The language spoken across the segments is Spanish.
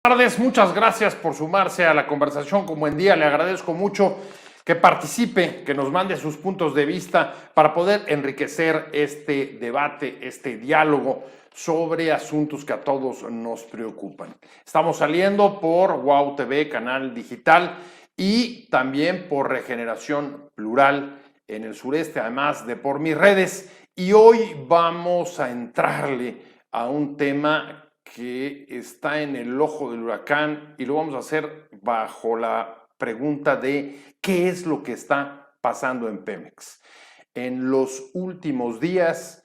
Tardes, muchas gracias por sumarse a la conversación con Buen Día. Le agradezco mucho que participe, que nos mande sus puntos de vista para poder enriquecer este debate, este diálogo sobre asuntos que a todos nos preocupan. Estamos saliendo por WOW TV, canal digital, y también por Regeneración Plural en el sureste, además de por mis redes. Y hoy vamos a entrarle a un tema que está en el ojo del huracán y lo vamos a hacer bajo la pregunta de qué es lo que está pasando en Pemex. En los últimos días,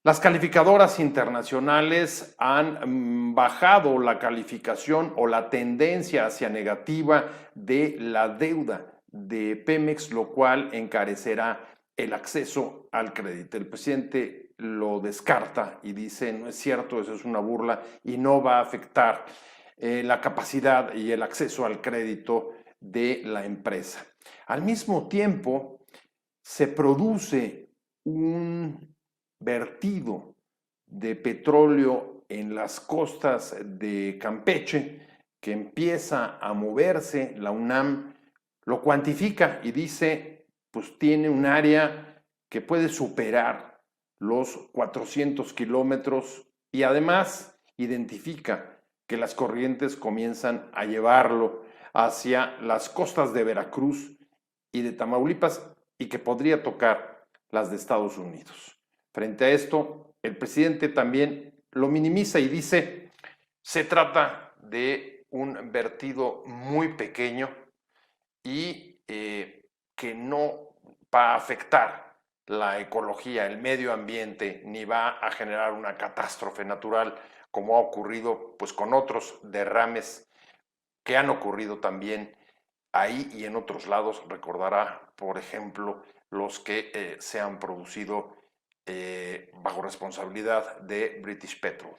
las calificadoras internacionales han bajado la calificación o la tendencia hacia negativa de la deuda de Pemex, lo cual encarecerá el acceso al crédito. El presidente lo descarta y dice, no es cierto, eso es una burla y no va a afectar la capacidad y el acceso al crédito de la empresa. Al mismo tiempo, se produce un vertido de petróleo en las costas de Campeche que empieza a moverse. La UNAM lo cuantifica y dice, pues tiene un área que puede superar los 400 kilómetros y además identifica que las corrientes comienzan a llevarlo hacia las costas de Veracruz y de Tamaulipas y que podría tocar las de Estados Unidos. Frente a esto, el presidente también lo minimiza y dice, se trata de un vertido muy pequeño y que no va a afectar la ecología, el medio ambiente, ni va a generar una catástrofe natural como ha ocurrido pues, con otros derrames que han ocurrido también ahí y en otros lados. Recordará, por ejemplo, los que se han producido bajo responsabilidad de British Petrol.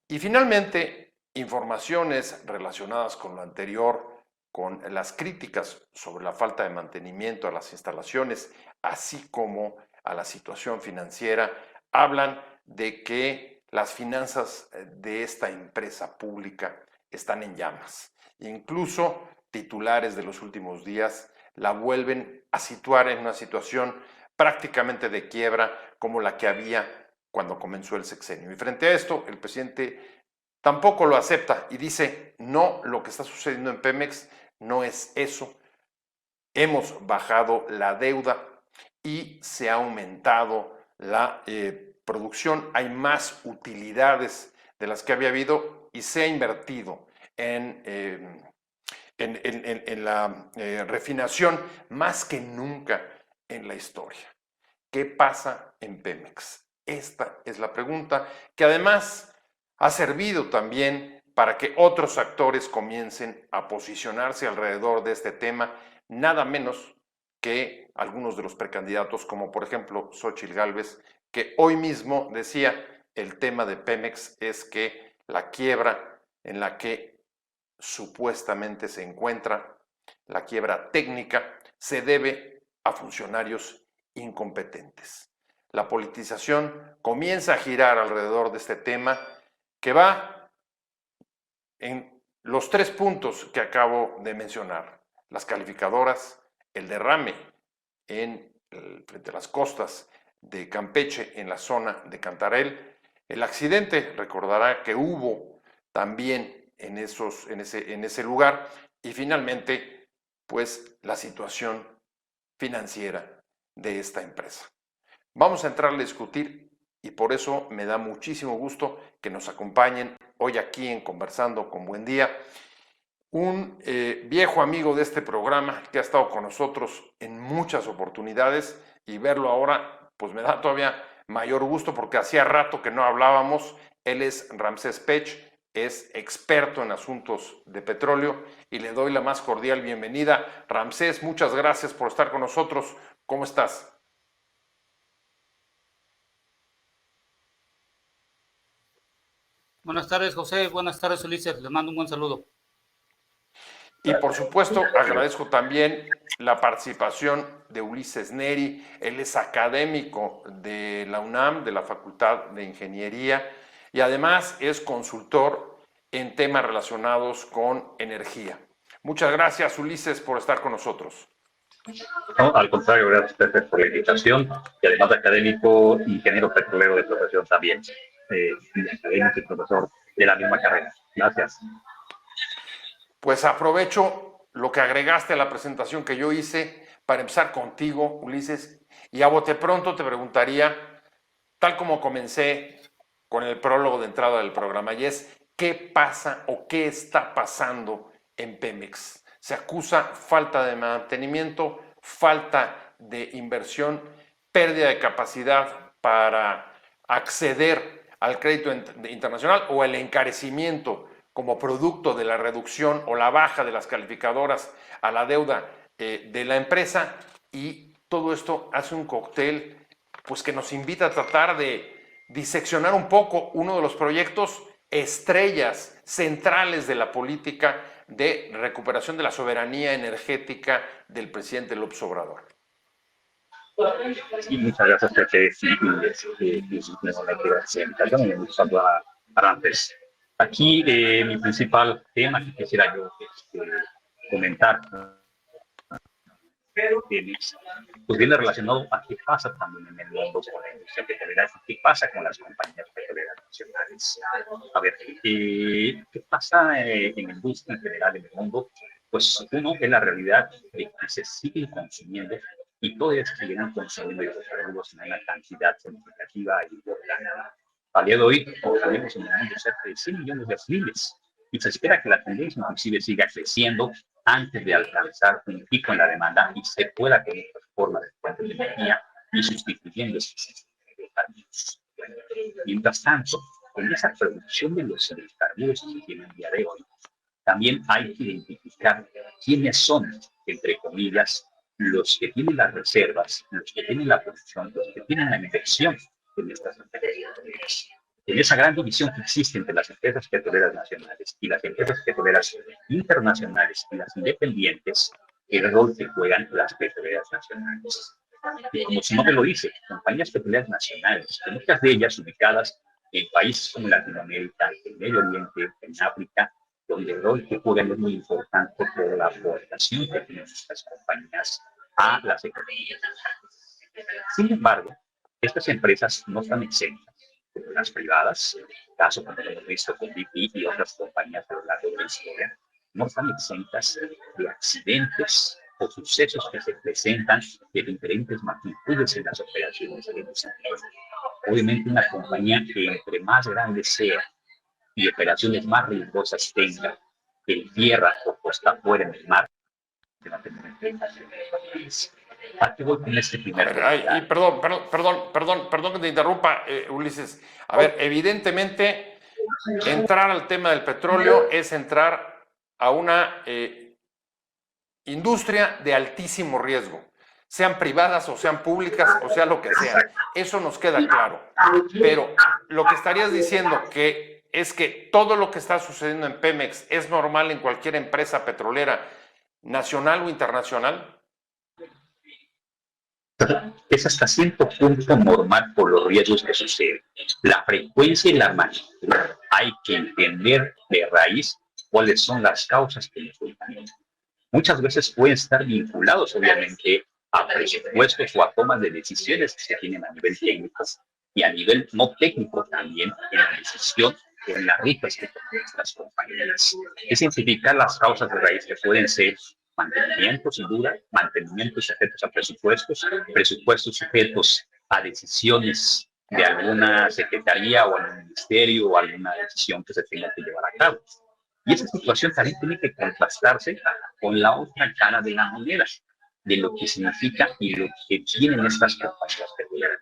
Y finalmente, informaciones relacionadas con lo anterior, con las críticas sobre la falta de mantenimiento a las instalaciones, así como a la situación financiera, hablan de que las finanzas de esta empresa pública están en llamas. Incluso titulares de los últimos días la vuelven a situar en una situación prácticamente de quiebra como la que había cuando comenzó el sexenio. Y frente a esto, el presidente tampoco lo acepta y dice, no, lo que está sucediendo en Pemex no es eso. Hemos bajado la deuda y se ha aumentado la producción. Hay más utilidades de las que había habido y se ha invertido en la refinación más que nunca en la historia. ¿Qué pasa en Pemex? Esta es la pregunta que además ha servido también para que otros actores comiencen a posicionarse alrededor de este tema, nada menos que algunos de los precandidatos, como por ejemplo Xóchitl Gálvez, que hoy mismo decía, el tema de Pemex es que la quiebra en la que supuestamente se encuentra, la quiebra técnica, se debe a funcionarios incompetentes. La politización comienza a girar alrededor de este tema que va en los 3 puntos que acabo de mencionar. Las calificadoras, el derrame frente a las costas de Campeche en la zona de Cantarell, el accidente, recordará que hubo también en ese lugar, y finalmente pues la situación financiera de esta empresa. Vamos a entrar a discutir y por eso me da muchísimo gusto que nos acompañen hoy aquí en Conversando con Buen Día un viejo amigo de este programa que ha estado con nosotros en muchas oportunidades y verlo ahora pues me da todavía mayor gusto porque hacía rato que no hablábamos. Él es Ramsés Pech, es experto en asuntos de petróleo y le doy la más cordial bienvenida. Ramsés, muchas gracias por estar con nosotros. ¿Cómo estás? Buenas tardes, José. Buenas tardes, Ulises. Les mando un buen saludo. Y por supuesto, agradezco también la participación de Ulises Neri. Él es académico de la UNAM, de la Facultad de Ingeniería, y además es consultor en temas relacionados con energía. Muchas gracias, Ulises, por estar con nosotros. No, al contrario, gracias Pepe, por la invitación y además de académico, ingeniero petrolero de profesión también, y académico y profesor de la misma carrera. Gracias. Pues aprovecho lo que agregaste a la presentación que yo hice para empezar contigo, Ulises, y a bote pronto te preguntaría, tal como comencé con el prólogo de entrada del programa, y es, ¿qué pasa o qué está pasando en Pemex? Se acusa falta de mantenimiento, falta de inversión, pérdida de capacidad para acceder al crédito internacional o el encarecimiento como producto de la reducción o la baja de las calificadoras a la deuda de la empresa, y todo esto hace un cóctel pues que nos invita a tratar de diseccionar un poco uno de los proyectos estrellas centrales de la política de recuperación de la soberanía energética del presidente López Obrador. Y muchas gracias, Pepe. Sí, me gusta antes. Aquí mi principal tema que quisiera yo comentar pues viene relacionado a qué pasa también en el mundo con la industria petrolera, qué pasa con las compañías petroleras nacionales. A ver, ¿qué pasa en la industria en general en el mundo? Pues uno es la realidad de que se siguen consumiendo y todavía se siguen consumiendo hidrocarburos en una cantidad significativa y ordenada. Al día de hoy, tenemos en el mundo cerca de 100 millones de barriles y se espera que la tendencia inclusive siga creciendo antes de alcanzar un pico en la demanda y se pueda tener formas de fuentes de energía y sustituyendo esos hidrocarburos. Mientras tanto, en esa producción de los hidrocarburos que se tiene el día de hoy, también hay que identificar quiénes son, entre comillas, los que tienen las reservas, los que tienen la producción, los que tienen la inversión en estas empresas petroleras. En esa gran división que existe entre las empresas petroleras nacionales y las empresas petroleras internacionales y las independientes, el rol que juegan las petroleras nacionales. Y como su nombre lo dice, compañías petroleras nacionales, muchas de ellas ubicadas en países como Latinoamérica, en Medio Oriente, en África, donde el rol que juegan es muy importante por la aportación que tienen estas compañías a las economías. Sin embargo, estas empresas no están exentas, como las privadas, caso como lo hemos visto con BP y otras compañías a lo largo de la historia, no están exentas de accidentes o sucesos que se presentan de diferentes magnitudes en las operaciones de los empleos. Obviamente una compañía que entre más grande sea y operaciones más riesgosas tenga en tierra o costa afuera en el mar, va a tener empresas. ¿A qué voy con este primer Perdón que te interrumpa, Ulises. A ver, evidentemente, entrar al tema del petróleo es entrar a una industria de altísimo riesgo, sean privadas o sean públicas o sea lo que sea. Eso nos queda claro. Pero lo que estarías diciendo es que todo lo que está sucediendo en Pemex es normal en cualquier empresa petrolera, nacional o internacional. Es hasta cierto punto normal por los riesgos que suceden. La frecuencia y la magnitud. Hay que entender de raíz cuáles son las causas que nos llevan. Muchas veces pueden estar vinculados, obviamente, a presupuestos o a tomas de decisiones que se tienen a nivel técnico y a nivel no técnico también en la decisión o en las rutas que toman estas compañías. Es identificar las causas de raíz que pueden ser mantenimiento, sin duda, mantenimientos sujetos a presupuestos, presupuestos sujetos a decisiones de alguna secretaría o algún ministerio o alguna decisión que se tenga que llevar a cabo. Y esa situación también tiene que contrastarse con la otra cara de la moneda, de lo que significa y lo que tienen estas compañías petroleras.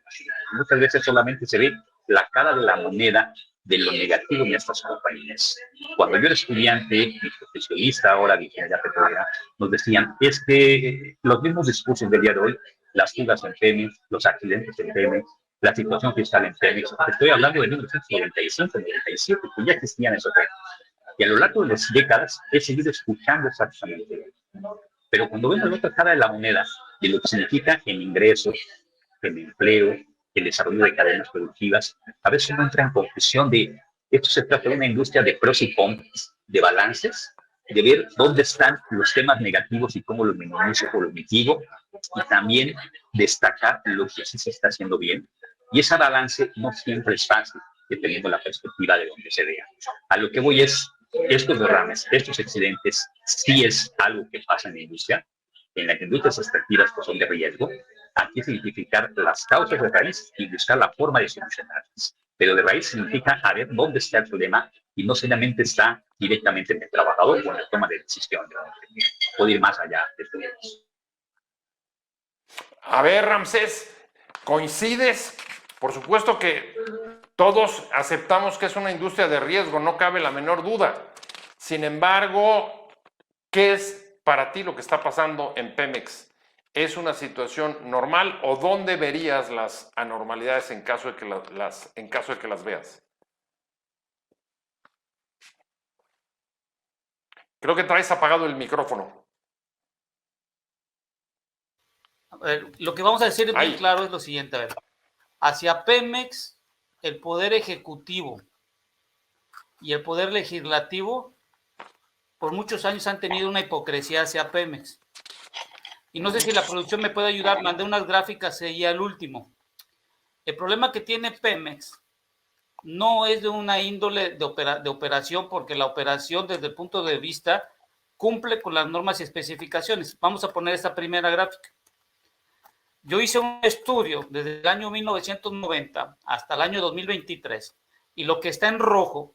Muchas veces solamente se ve la cara de la moneda de lo negativo en estas compañías. Cuando yo era estudiante y profesionista ahora de ingeniería petrolera, nos decían, es que los mismos discursos del día de hoy, las fugas en Pemex, los accidentes en Pemex, la situación fiscal en Pemex, estoy hablando de 1995, 97, que ya existían esos temas. Y a lo largo de las décadas he seguido escuchando exactamente eso. Pero cuando vemos la otra cara de la moneda, de lo que significa en ingresos, en empleo, el desarrollo de cadenas productivas, a veces uno entra en confusión de Esto se trata de una industria de pros y contras, de balances, de ver dónde están los temas negativos y cómo lo minimizo o lo mitigo, y también destacar lo que sí se está haciendo bien. Y ese balance no siempre es fácil, dependiendo de la perspectiva de donde se vea. A lo que voy es, estos derrames, estos accidentes, sí es algo que pasa en la industria, en las industrias extractivas que son de riesgo. Aquí es identificar las causas de raíz y buscar la forma de solucionarlas. Pero de raíz significa a ver dónde está el problema y no solamente está directamente en el trabajador o en la toma de decisión. Puede ir más allá de esto. A ver, Ramsés, ¿coincides? Por supuesto que todos aceptamos que es una industria de riesgo, no cabe la menor duda. Sin embargo, ¿qué es para ti lo que está pasando en Pemex? ¿Es una situación normal o dónde verías las anormalidades en caso de que las veas? Creo que traes apagado el micrófono. A ver, lo que vamos a decir bien claro es lo siguiente. A ver, hacia Pemex, el Poder Ejecutivo y el Poder Legislativo por muchos años han tenido una hipocresía hacia Pemex. Y no sé si la producción me puede ayudar, mandé unas gráficas ahí al último. El problema que tiene Pemex no es de una índole de operación, porque la operación desde el punto de vista cumple con las normas y especificaciones. Vamos a poner esta primera gráfica. Yo hice un estudio desde el año 1990 hasta el año 2023 y lo que está en rojo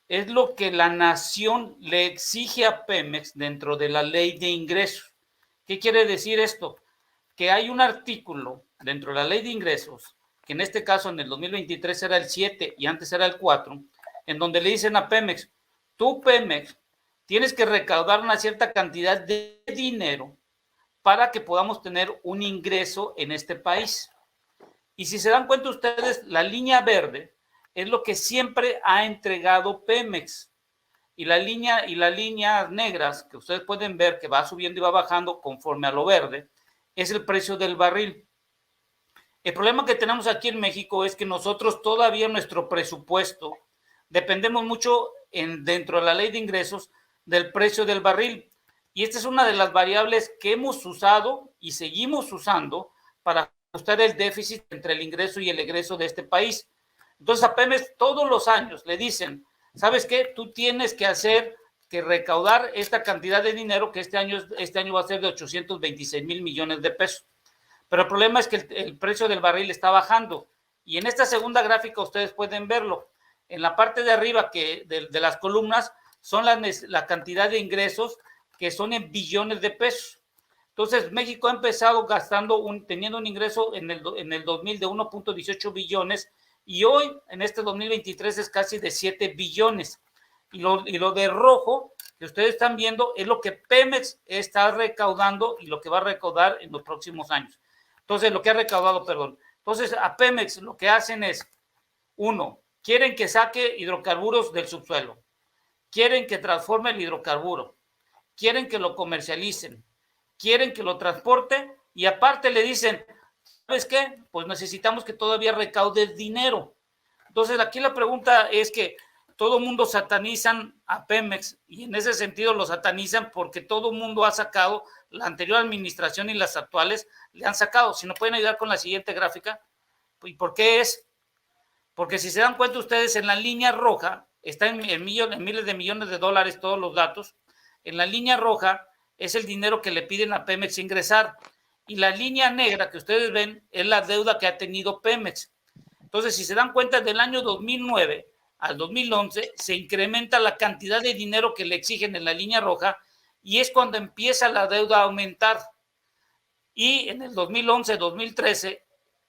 es lo que la nación le exige a Pemex dentro de la ley de ingresos. ¿Qué quiere decir esto? Que hay un artículo dentro de la ley de ingresos, que en este caso en el 2023 era el 7 y antes era el 4, en donde le dicen a Pemex, tú Pemex tienes que recaudar una cierta cantidad de dinero para que podamos tener un ingreso en este país. Y si se dan cuenta ustedes, la línea verde es lo que siempre ha entregado Pemex. Y las líneas negras, que ustedes pueden ver que va subiendo y va bajando conforme a lo verde, es el precio del barril. El problema que tenemos aquí en México es que nosotros todavía nuestro presupuesto dependemos mucho dentro de la ley de ingresos del precio del barril. Y esta es una de las variables que hemos usado y seguimos usando para ajustar el déficit entre el ingreso y el egreso de este país. Entonces a Pemex todos los años le dicen, ¿sabes qué? Tú tienes que recaudar esta cantidad de dinero que este año va a ser de 826 mil millones de pesos. Pero el problema es que el precio del barril está bajando. Y en esta segunda gráfica ustedes pueden verlo. En la parte de arriba de las columnas son la cantidad de ingresos que son en billones de pesos. Entonces México ha empezado teniendo un ingreso en el 2000 de 1.18 billones y hoy en este 2023 es casi de 7 billones. Y lo de rojo que ustedes están viendo es lo que Pemex está recaudando y lo que va a recaudar en los próximos años. Entonces, lo que ha recaudado, perdón. Entonces, a Pemex lo que hacen es, uno, quieren que saque hidrocarburos del subsuelo, quieren que transforme el hidrocarburo, quieren que lo comercialicen, quieren que lo transporte y aparte le dicen, ¿sabes qué? Pues necesitamos que todavía recaudes dinero. Entonces, aquí la pregunta es que todo el mundo satanizan a Pemex y en ese sentido lo satanizan porque todo el mundo ha sacado, la anterior administración y las actuales le han sacado. Si nos pueden ayudar con la siguiente gráfica. ¿Y por qué es? Porque si se dan cuenta ustedes, en la línea roja, está en miles de millones de dólares todos los datos, en la línea roja es el dinero que le piden a Pemex ingresar y la línea negra que ustedes ven es la deuda que ha tenido Pemex. Entonces, si se dan cuenta, del año 2009 al 2011 se incrementa la cantidad de dinero que le exigen en la línea roja y es cuando empieza la deuda a aumentar. Y en el 2011-2013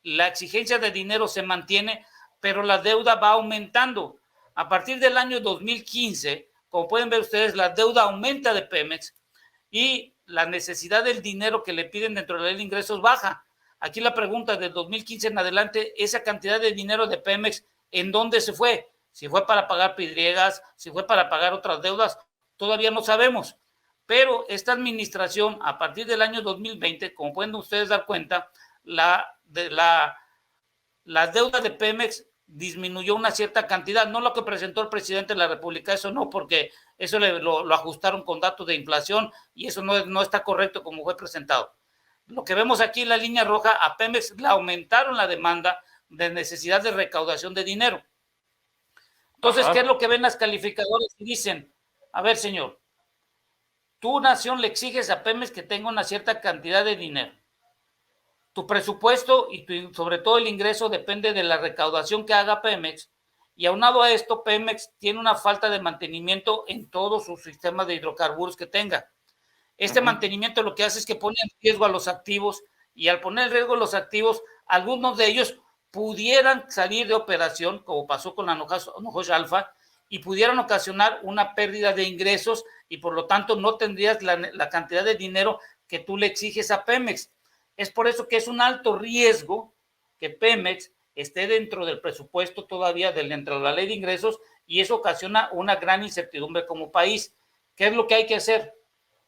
la exigencia de dinero se mantiene, pero la deuda va aumentando. A partir del año 2015, como pueden ver ustedes, la deuda aumenta de Pemex y la necesidad del dinero que le piden dentro de la ley de ingresos baja. Aquí la pregunta, del 2015 en adelante, esa cantidad de dinero de Pemex, ¿en dónde se fue? Si fue para pagar pidriegas, si fue para pagar otras deudas, todavía no sabemos. Pero esta administración, a partir del año 2020, como pueden ustedes dar cuenta, la deuda de Pemex disminuyó una cierta cantidad, no lo que presentó el presidente de la República, eso no, porque eso lo ajustaron con datos de inflación y eso no está correcto como fue presentado. Lo que vemos aquí en la línea roja, a Pemex le aumentaron la demanda de necesidad de recaudación de dinero. Entonces, ¿qué es lo que ven las calificadoras? Y dicen, a ver, señor, tu nación le exiges a Pemex que tenga una cierta cantidad de dinero. Tu presupuesto y sobre todo el ingreso depende de la recaudación que haga Pemex, y aunado a esto, Pemex tiene una falta de mantenimiento en todos sus sistemas de hidrocarburos que tenga. Este mantenimiento lo que hace es que pone en riesgo a los activos, y al poner en riesgo a los activos, algunos de ellos pudieran salir de operación, como pasó con la Nohosh Alpha, y pudieran ocasionar una pérdida de ingresos, y por lo tanto no tendrías la cantidad de dinero que tú le exiges a Pemex. Es por eso que es un alto riesgo que Pemex esté dentro del presupuesto todavía, dentro de la ley de ingresos, y eso ocasiona una gran incertidumbre como país. ¿Qué es lo que hay que hacer?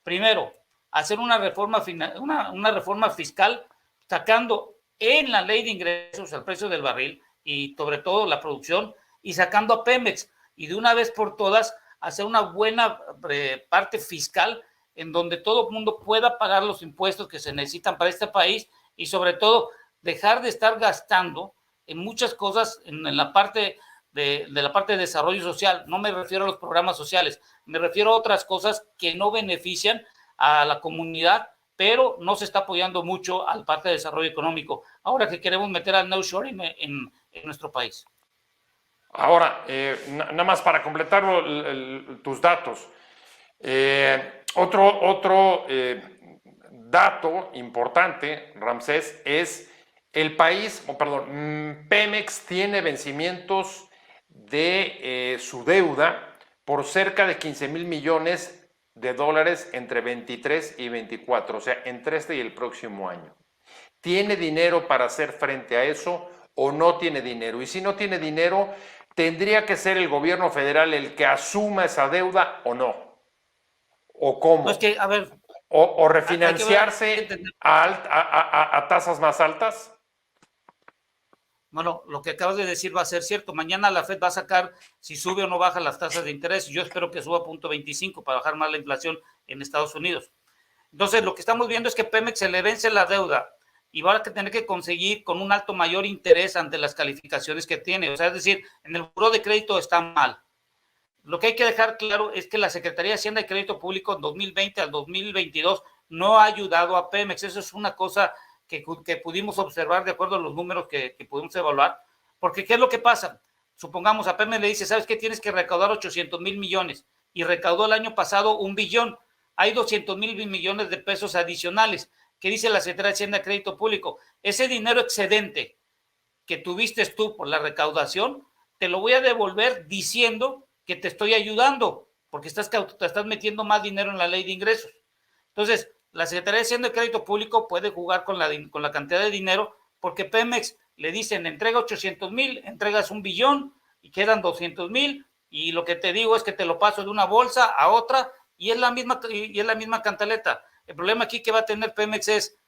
Primero, hacer una reforma fiscal, sacando en la ley de ingresos el precio del barril y sobre todo la producción, y sacando a Pemex, y de una vez por todas hacer una buena parte fiscal en donde todo el mundo pueda pagar los impuestos que se necesitan para este país, y sobre todo dejar de estar gastando en muchas cosas en la parte de la parte de desarrollo social. No me refiero a los programas sociales, me refiero a otras cosas que no benefician a la comunidad, pero no se está apoyando mucho a la parte de desarrollo económico, ahora que queremos meter al nearshoring en nuestro país. Ahora, nada más para completar tus datos, otro dato importante, Ramsés, es el país, Pemex tiene vencimientos de su deuda por cerca de 15,000 millones de dólares entre 23 y 24, o sea, entre este y el próximo año. ¿Tiene dinero para hacer frente a eso o no tiene dinero? Y si no tiene dinero, ¿tendría que ser el gobierno federal el que asuma esa deuda o no? ¿O cómo? No, es que, a ver, ¿O refinanciarse a tasas más altas? Bueno, lo que acabas de decir va a ser cierto. Mañana la Fed va a sacar si sube o no baja las tasas de interés. Yo espero que suba a 0.25 para bajar más la inflación en Estados Unidos. Entonces, lo que estamos viendo es que Pemex se le vence la deuda y va a tener que conseguir con un alto mayor interés ante las calificaciones que tiene. O sea, es decir, en el buró de crédito está mal. Lo que hay que dejar claro es que la Secretaría de Hacienda y Crédito Público en 2020 al 2022 no ha ayudado a Pemex. Eso es una cosa que pudimos observar de acuerdo a los números que pudimos evaluar, porque ¿qué es lo que pasa? Supongamos a Pemex le dice, ¿sabes qué? Tienes que recaudar 800,000 millones y recaudó el año pasado 1 billón. Hay 200,000 millones de pesos adicionales. ¿Qué dice la Secretaría de Hacienda y Crédito Público? Ese dinero excedente que tuviste tú por la recaudación, te lo voy a devolver diciendo que te estoy ayudando, porque te estás metiendo más dinero en la ley de ingresos. Entonces, la Secretaría de Hacienda y Crédito Público puede jugar con la cantidad de dinero, porque Pemex le dicen, entrega 800,000, entregas 1 billón y quedan 200,000, y lo que te digo es que te lo paso de una bolsa a otra, y es la misma cantaleta. El problema aquí que va a tener Pemex es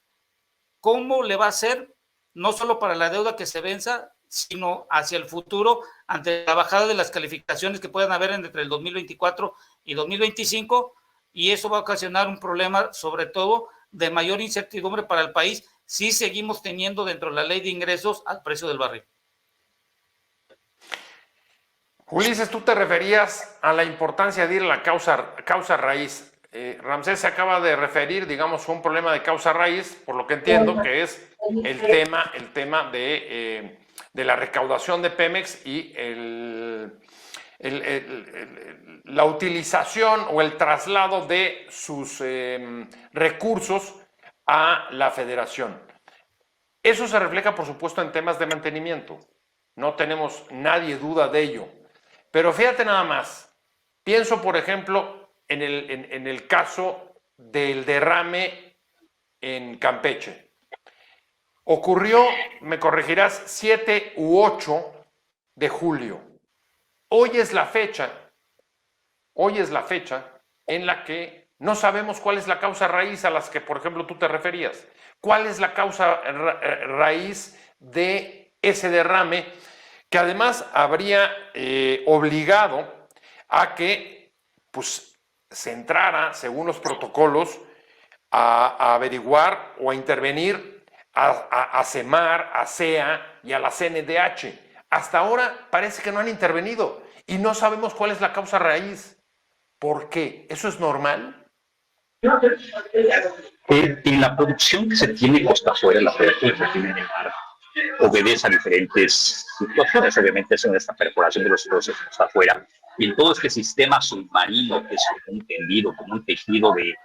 cómo le va a hacer, no solo para la deuda que se venza, sino hacia el futuro, ante la bajada de las calificaciones que puedan haber entre el 2024 y 2025, y eso va a ocasionar un problema, sobre todo, de mayor incertidumbre para el país, si seguimos teniendo dentro de la ley de ingresos al precio del barril. Ulises, tú te referías a la importancia de ir a la causa raíz. Ramsés se acaba de referir, digamos, a un problema de causa raíz, por lo que entiendo que es el tema de la recaudación de Pemex y la utilización o el traslado de sus recursos a la federación. Eso se refleja, por supuesto, en temas de mantenimiento. No tenemos nadie duda de ello. Pero fíjate nada más. Pienso, por ejemplo, en el caso del derrame en Campeche. Ocurrió, me corregirás, 7 u 8 de julio. Hoy es la fecha en la que no sabemos cuál es la causa raíz a las que, por ejemplo, tú te referías. ¿Cuál es la causa raíz de ese derrame que además habría obligado a que pues, se entrara, según los protocolos, a averiguar o a intervenir a CEMAR, a CEA y a la CNDH. Hasta ahora parece que no han intervenido y no sabemos cuál es la causa raíz. ¿Por qué? ¿Eso es normal? En la producción que se tiene costa afuera, la producción que se tiene en el mar, obedece a diferentes situaciones. Obviamente, es en esta perforación de los procesos costa afuera. Y en todo este sistema submarino, que es entendido como un tejido de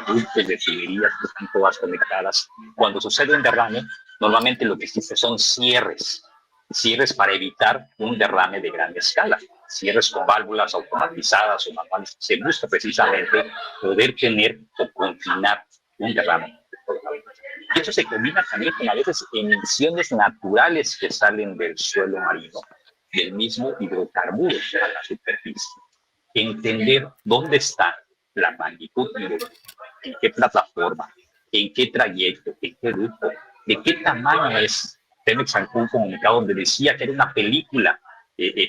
ductos, de tuberías que están todas conectadas, cuando sucede un derrame, normalmente lo que existe son cierres para evitar un derrame de gran escala, cierres con válvulas automatizadas o manuales. Se busca precisamente poder tener o confinar un derrame. Y eso se combina también con a veces emisiones naturales que salen del suelo marino, del mismo hidrocarburo a la superficie. Entender dónde está la magnitud, en qué plataforma, en qué trayecto, en qué grupo, de qué tamaño es. Pemex sacó un comunicado donde decía que era una película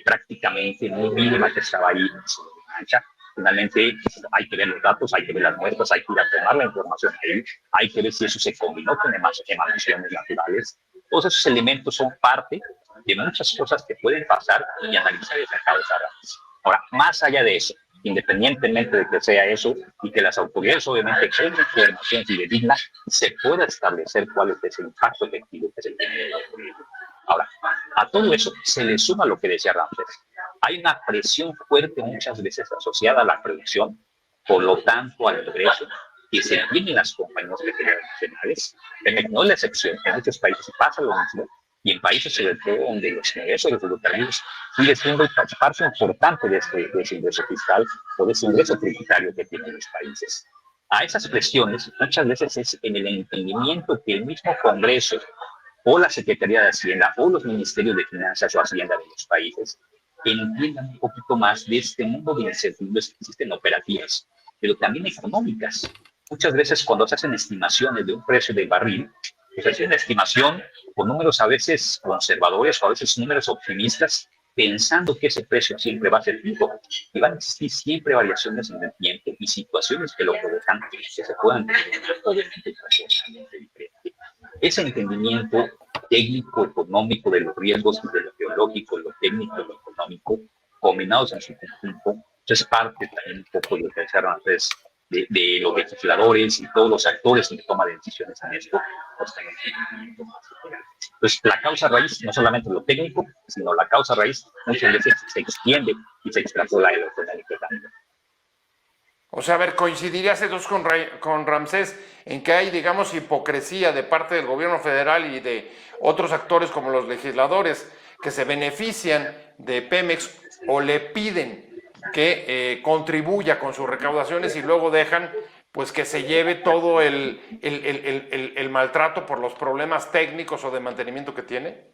prácticamente muy mínima que estaba ahí sobre la mancha. Finalmente hay que ver los datos, hay que ver las muestras, hay que ir a tomar la información ahí, hay que ver si eso se combinó con emanaciones naturales. Todos esos elementos son parte de muchas cosas que pueden pasar y analizar esa causa raíz. Ahora, más allá de eso, independientemente de que sea eso y que las autoridades obviamente con información fidedigna se pueda establecer cuál es el impacto efectivo que se tiene en la autoridad. Ahora, a todo eso se le suma lo que decía Ramses. Hay una presión fuerte muchas veces asociada a la producción, por lo tanto al ingreso que se tienen las compañías petroleras nacionales. Pemex no es la excepción, en muchos países pasa lo mismo, y en países sobre todo donde los ingresos de los hidrocarburos sigue siendo parte importante de ese ingreso fiscal o de ese ingreso tributario que tienen los países. A esas presiones muchas veces es en el entendimiento que el mismo Congreso o la Secretaría de Hacienda o los Ministerios de Finanzas o Hacienda de los países entiendan un poquito más de este mundo de incertidumbres que existen operativas, pero también económicas. Muchas veces cuando se hacen estimaciones de un precio del barril, pues se hace una estimación con números a veces conservadores o a veces números optimistas, pensando que ese precio siempre va a ser fijo y van a existir siempre variaciones en el tiempo y situaciones que lo provocan que se puedan tener obviamente trascendentalmente diferente. Ese entendimiento técnico, económico de los riesgos, de lo geológico, lo técnico, lo económico, combinados en su conjunto, es parte también un poco de lo que decían antes de los legisladores y todos los actores que toman decisiones en esto. Entonces, la causa raíz, no solamente lo técnico, sino la causa raíz muchas veces se extiende y se extrapola a lo económico también. O sea, a ver, coincidirías entonces con Ramsés en que hay, digamos, hipocresía de parte del gobierno federal y de otros actores como los legisladores que se benefician de Pemex o le piden que contribuya con sus recaudaciones y luego dejan pues que se lleve todo el maltrato por los problemas técnicos o de mantenimiento que tiene?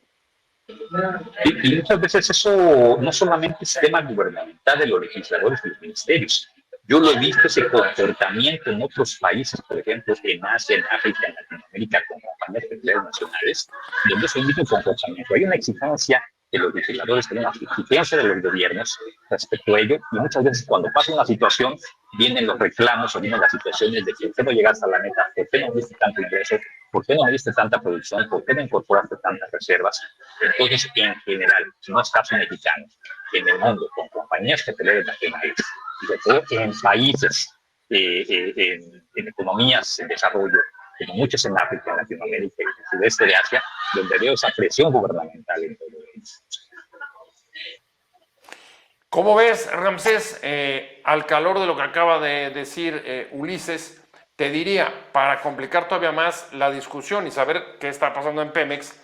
Y muchas veces eso no solamente es tema gubernamental de los legisladores y los ministerios. Yo lo he visto ese comportamiento en otros países, por ejemplo, en Asia, en África, en Latinoamérica, con compañías petroleras nacionales, donde es el mismo comportamiento. Hay una exigencia de los legisladores, hay una exigencia de los gobiernos respecto a ello, y muchas veces cuando pasa una situación, vienen los reclamos o vienen las situaciones de que ¿por qué no llegaste a la meta? ¿Por qué no diste tanto ingreso? ¿Por qué no me diste tanta producción? ¿Por qué no incorporaste tantas reservas? Entonces, en general, no es caso mexicano, en el mundo, con compañías petroleras nacionales, y sobre todo en países, en economías en desarrollo, como muchos en África, en Latinoamérica y en el sudeste de Asia, donde veo esa presión gubernamental en todo esto. ¿Cómo ves, Ramsés, al calor de lo que acaba de decir Ulises, te diría, para complicar todavía más la discusión y saber qué está pasando en Pemex,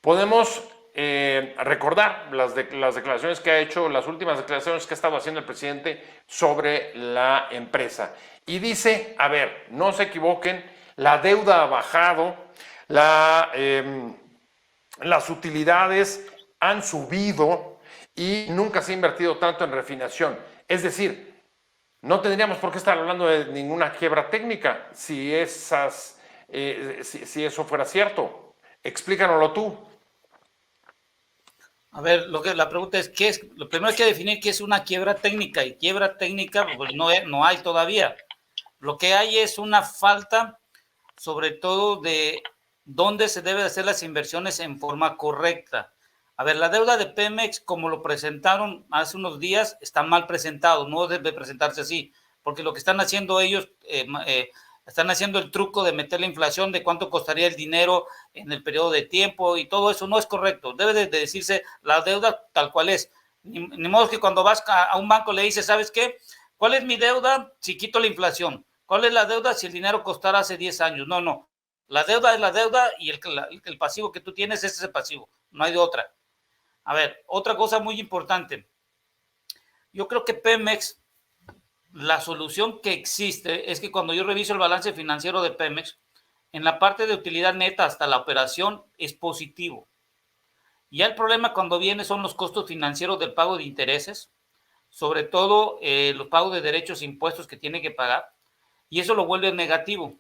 podemos recordar las declaraciones que ha hecho, las últimas declaraciones que ha estado haciendo el presidente sobre la empresa. Y dice, a ver, no se equivoquen, la deuda ha bajado, las utilidades han subido y nunca se ha invertido tanto en refinación. Es decir, no tendríamos por qué estar hablando de ninguna quiebra técnica si eso fuera cierto. Explícanoslo tú. A ver, la pregunta es, ¿qué es? Lo primero hay que definir qué es una quiebra técnica, y quiebra técnica pues no hay todavía. Lo que hay es una falta, sobre todo, de dónde se deben hacer las inversiones en forma correcta. A ver, la deuda de Pemex, como lo presentaron hace unos días, está mal presentado, no debe presentarse así, porque lo que están haciendo ellos, están haciendo el truco de meter la inflación, de cuánto costaría el dinero en el periodo de tiempo, y todo eso no es correcto. Debe de decirse la deuda tal cual es. Ni modo que cuando vas a un banco le dices, ¿sabes qué? ¿Cuál es mi deuda si quito la inflación? ¿Cuál es la deuda si el dinero costara hace 10 años? No, no. La deuda es la deuda, y el pasivo que tú tienes es ese pasivo. No hay de otra. A ver, otra cosa muy importante. Yo creo que Pemex, la solución que existe es que cuando yo reviso el balance financiero de Pemex, en la parte de utilidad neta hasta la operación es positivo. Y ya el problema cuando viene son los costos financieros del pago de intereses, sobre todo los pagos de derechos e impuestos que tiene que pagar, y eso lo vuelve negativo.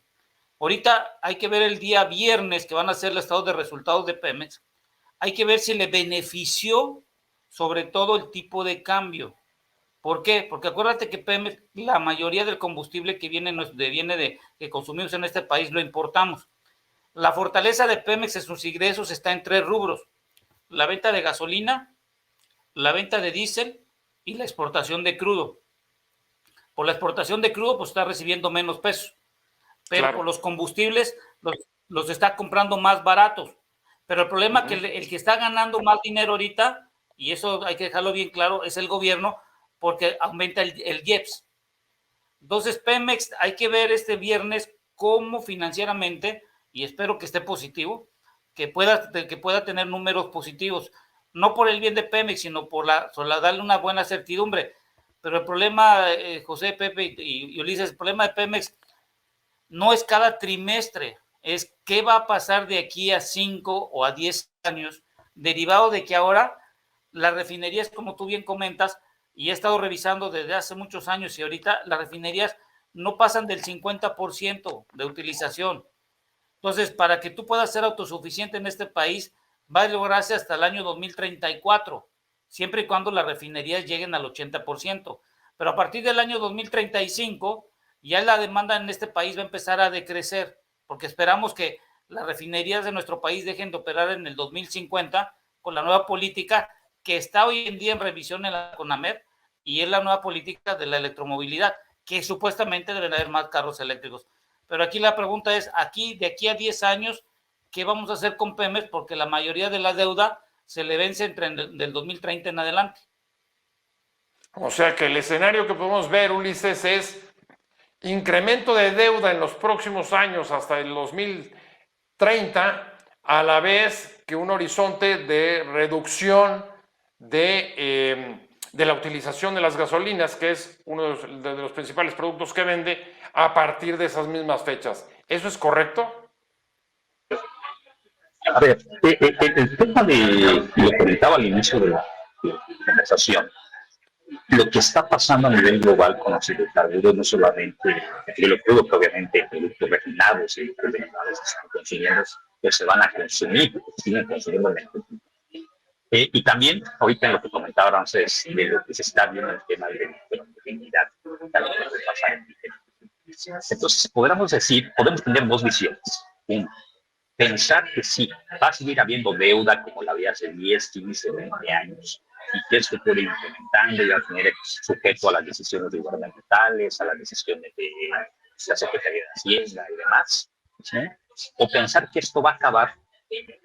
Ahorita hay que ver el día viernes que van a ser el estado de resultados de Pemex. Hay que ver si le benefició sobre todo el tipo de cambio. ¿Por qué? Porque acuérdate que Pemex, la mayoría del combustible que que consumimos en este país lo importamos. La fortaleza de Pemex en sus ingresos está en 3 rubros: la venta de gasolina, la venta de diésel y la exportación de crudo. Por la exportación de crudo, pues está recibiendo menos pesos, pero claro, por los combustibles los está comprando más baratos. Pero el problema es que el que está ganando más dinero ahorita, y eso hay que dejarlo bien claro, es el gobierno, porque aumenta el IEPS. Entonces, Pemex, hay que ver este viernes cómo financieramente, y espero que esté positivo, que pueda tener números positivos, no por el bien de Pemex, sino por darle una buena certidumbre. Pero el problema, José, Pepe y Ulises, el problema de Pemex no es cada trimestre, es qué va a pasar de aquí a 5 o a 10 años, derivado de que ahora las refinerías, como tú bien comentas, y he estado revisando desde hace muchos años, y ahorita las refinerías no pasan del 50% de utilización. Entonces, para que tú puedas ser autosuficiente en este país, va a lograrse hasta el año 2034, siempre y cuando las refinerías lleguen al 80%. Pero a partir del año 2035, ya la demanda en este país va a empezar a decrecer, porque esperamos que las refinerías de nuestro país dejen de operar en el 2050 con la nueva política que está hoy en día en revisión en la CONAMED, y es la nueva política de la electromovilidad, que supuestamente deben haber más carros eléctricos. Pero aquí la pregunta es, de aquí a 10 años, ¿qué vamos a hacer con Pemex? Porque la mayoría de la deuda se le vence del 2030 en adelante. O sea que el escenario que podemos ver, Ulises, es incremento de deuda en los próximos años hasta el 2030, a la vez que un horizonte de reducción de la utilización de las gasolinas, que es uno de los principales productos que vende, a partir de esas mismas fechas. ¿Eso es correcto? A ver, el tema de lo que comentaba al inicio de la conversación, lo que está pasando a nivel global con los hidrocarburos, no solamente yo lo creo que obviamente productos refinados y derivados que están consumiendo, que se van a consumir, porque siguen consumiendo el y también, ahorita en lo que comentaba Ramsés, de lo que se está viendo el tema de la dignidad, entonces podemos tener dos visiones. Una, pensar que sí, va a seguir habiendo deuda como la había hace 10, 15, 20 años, y que esto puede ir incrementando y va a tener sujeto a las decisiones gubernamentales, a las decisiones de la Secretaría de Hacienda y demás, ¿sí? O pensar que esto va a acabar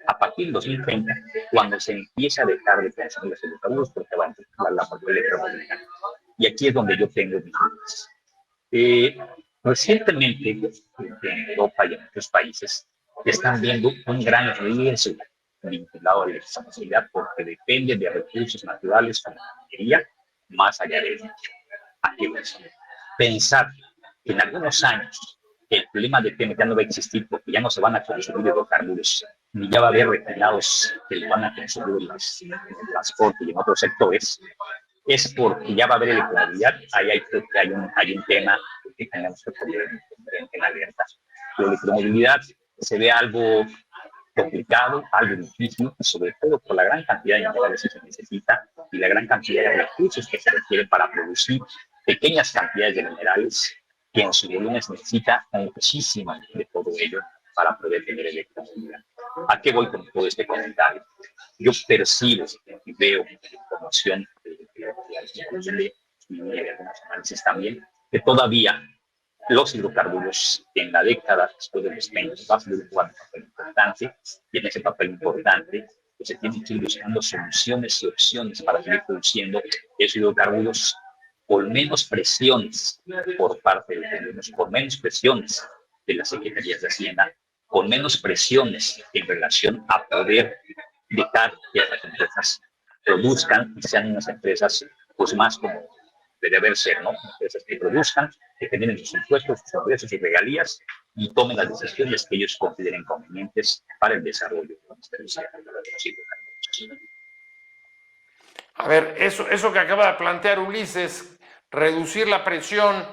a partir del 2030, cuando se empiece a dejar de consumir los hidrocarburos, porque va a empezar la parte electromovilidad. Y aquí es donde yo tengo mis dudas. Recientemente, en Europa y en otros países, están viendo un gran riesgo vinculado a la electricidad, porque depende de recursos naturales como la minería, más allá de ello. Pensar que en algunos años el problema de que ya no va a existir, porque ya no se van a consumir hidrocarburos, ni ya va a haber refinados que lo van a consumir en el transporte y en otros sectores, es porque ya va a haber electromovilidad. Ahí hay un tema que tenemos que poner en alerta. La electromovilidad se ve algo complicado, algo difícil, sobre todo por la gran cantidad de minerales que se necesita y la gran cantidad de recursos que se requieren para producir pequeñas cantidades de minerales que en su volumen se necesita muchísimo de todo ello para poder tener electricidad. ¿A qué voy con todo este comentario? Yo percibo y veo información de algunos análisis también, que todavía los hidrocarburos en la década después de los 20 va a jugar un papel importante, y en ese papel importante pues, se tienen que ir buscando soluciones y opciones para seguir produciendo esos hidrocarburos con menos presiones por parte de los gobiernos, con menos presiones de las secretarías de Hacienda, con menos presiones en relación a poder dejar que las empresas produzcan y sean unas empresas pues más como debe ser, ¿no? Empresas que produzcan, que generen sus impuestos, sus ingresos y regalías y tomen las decisiones que ellos consideren convenientes para el desarrollo. A ver, eso que acaba de plantear Ulises, reducir la presión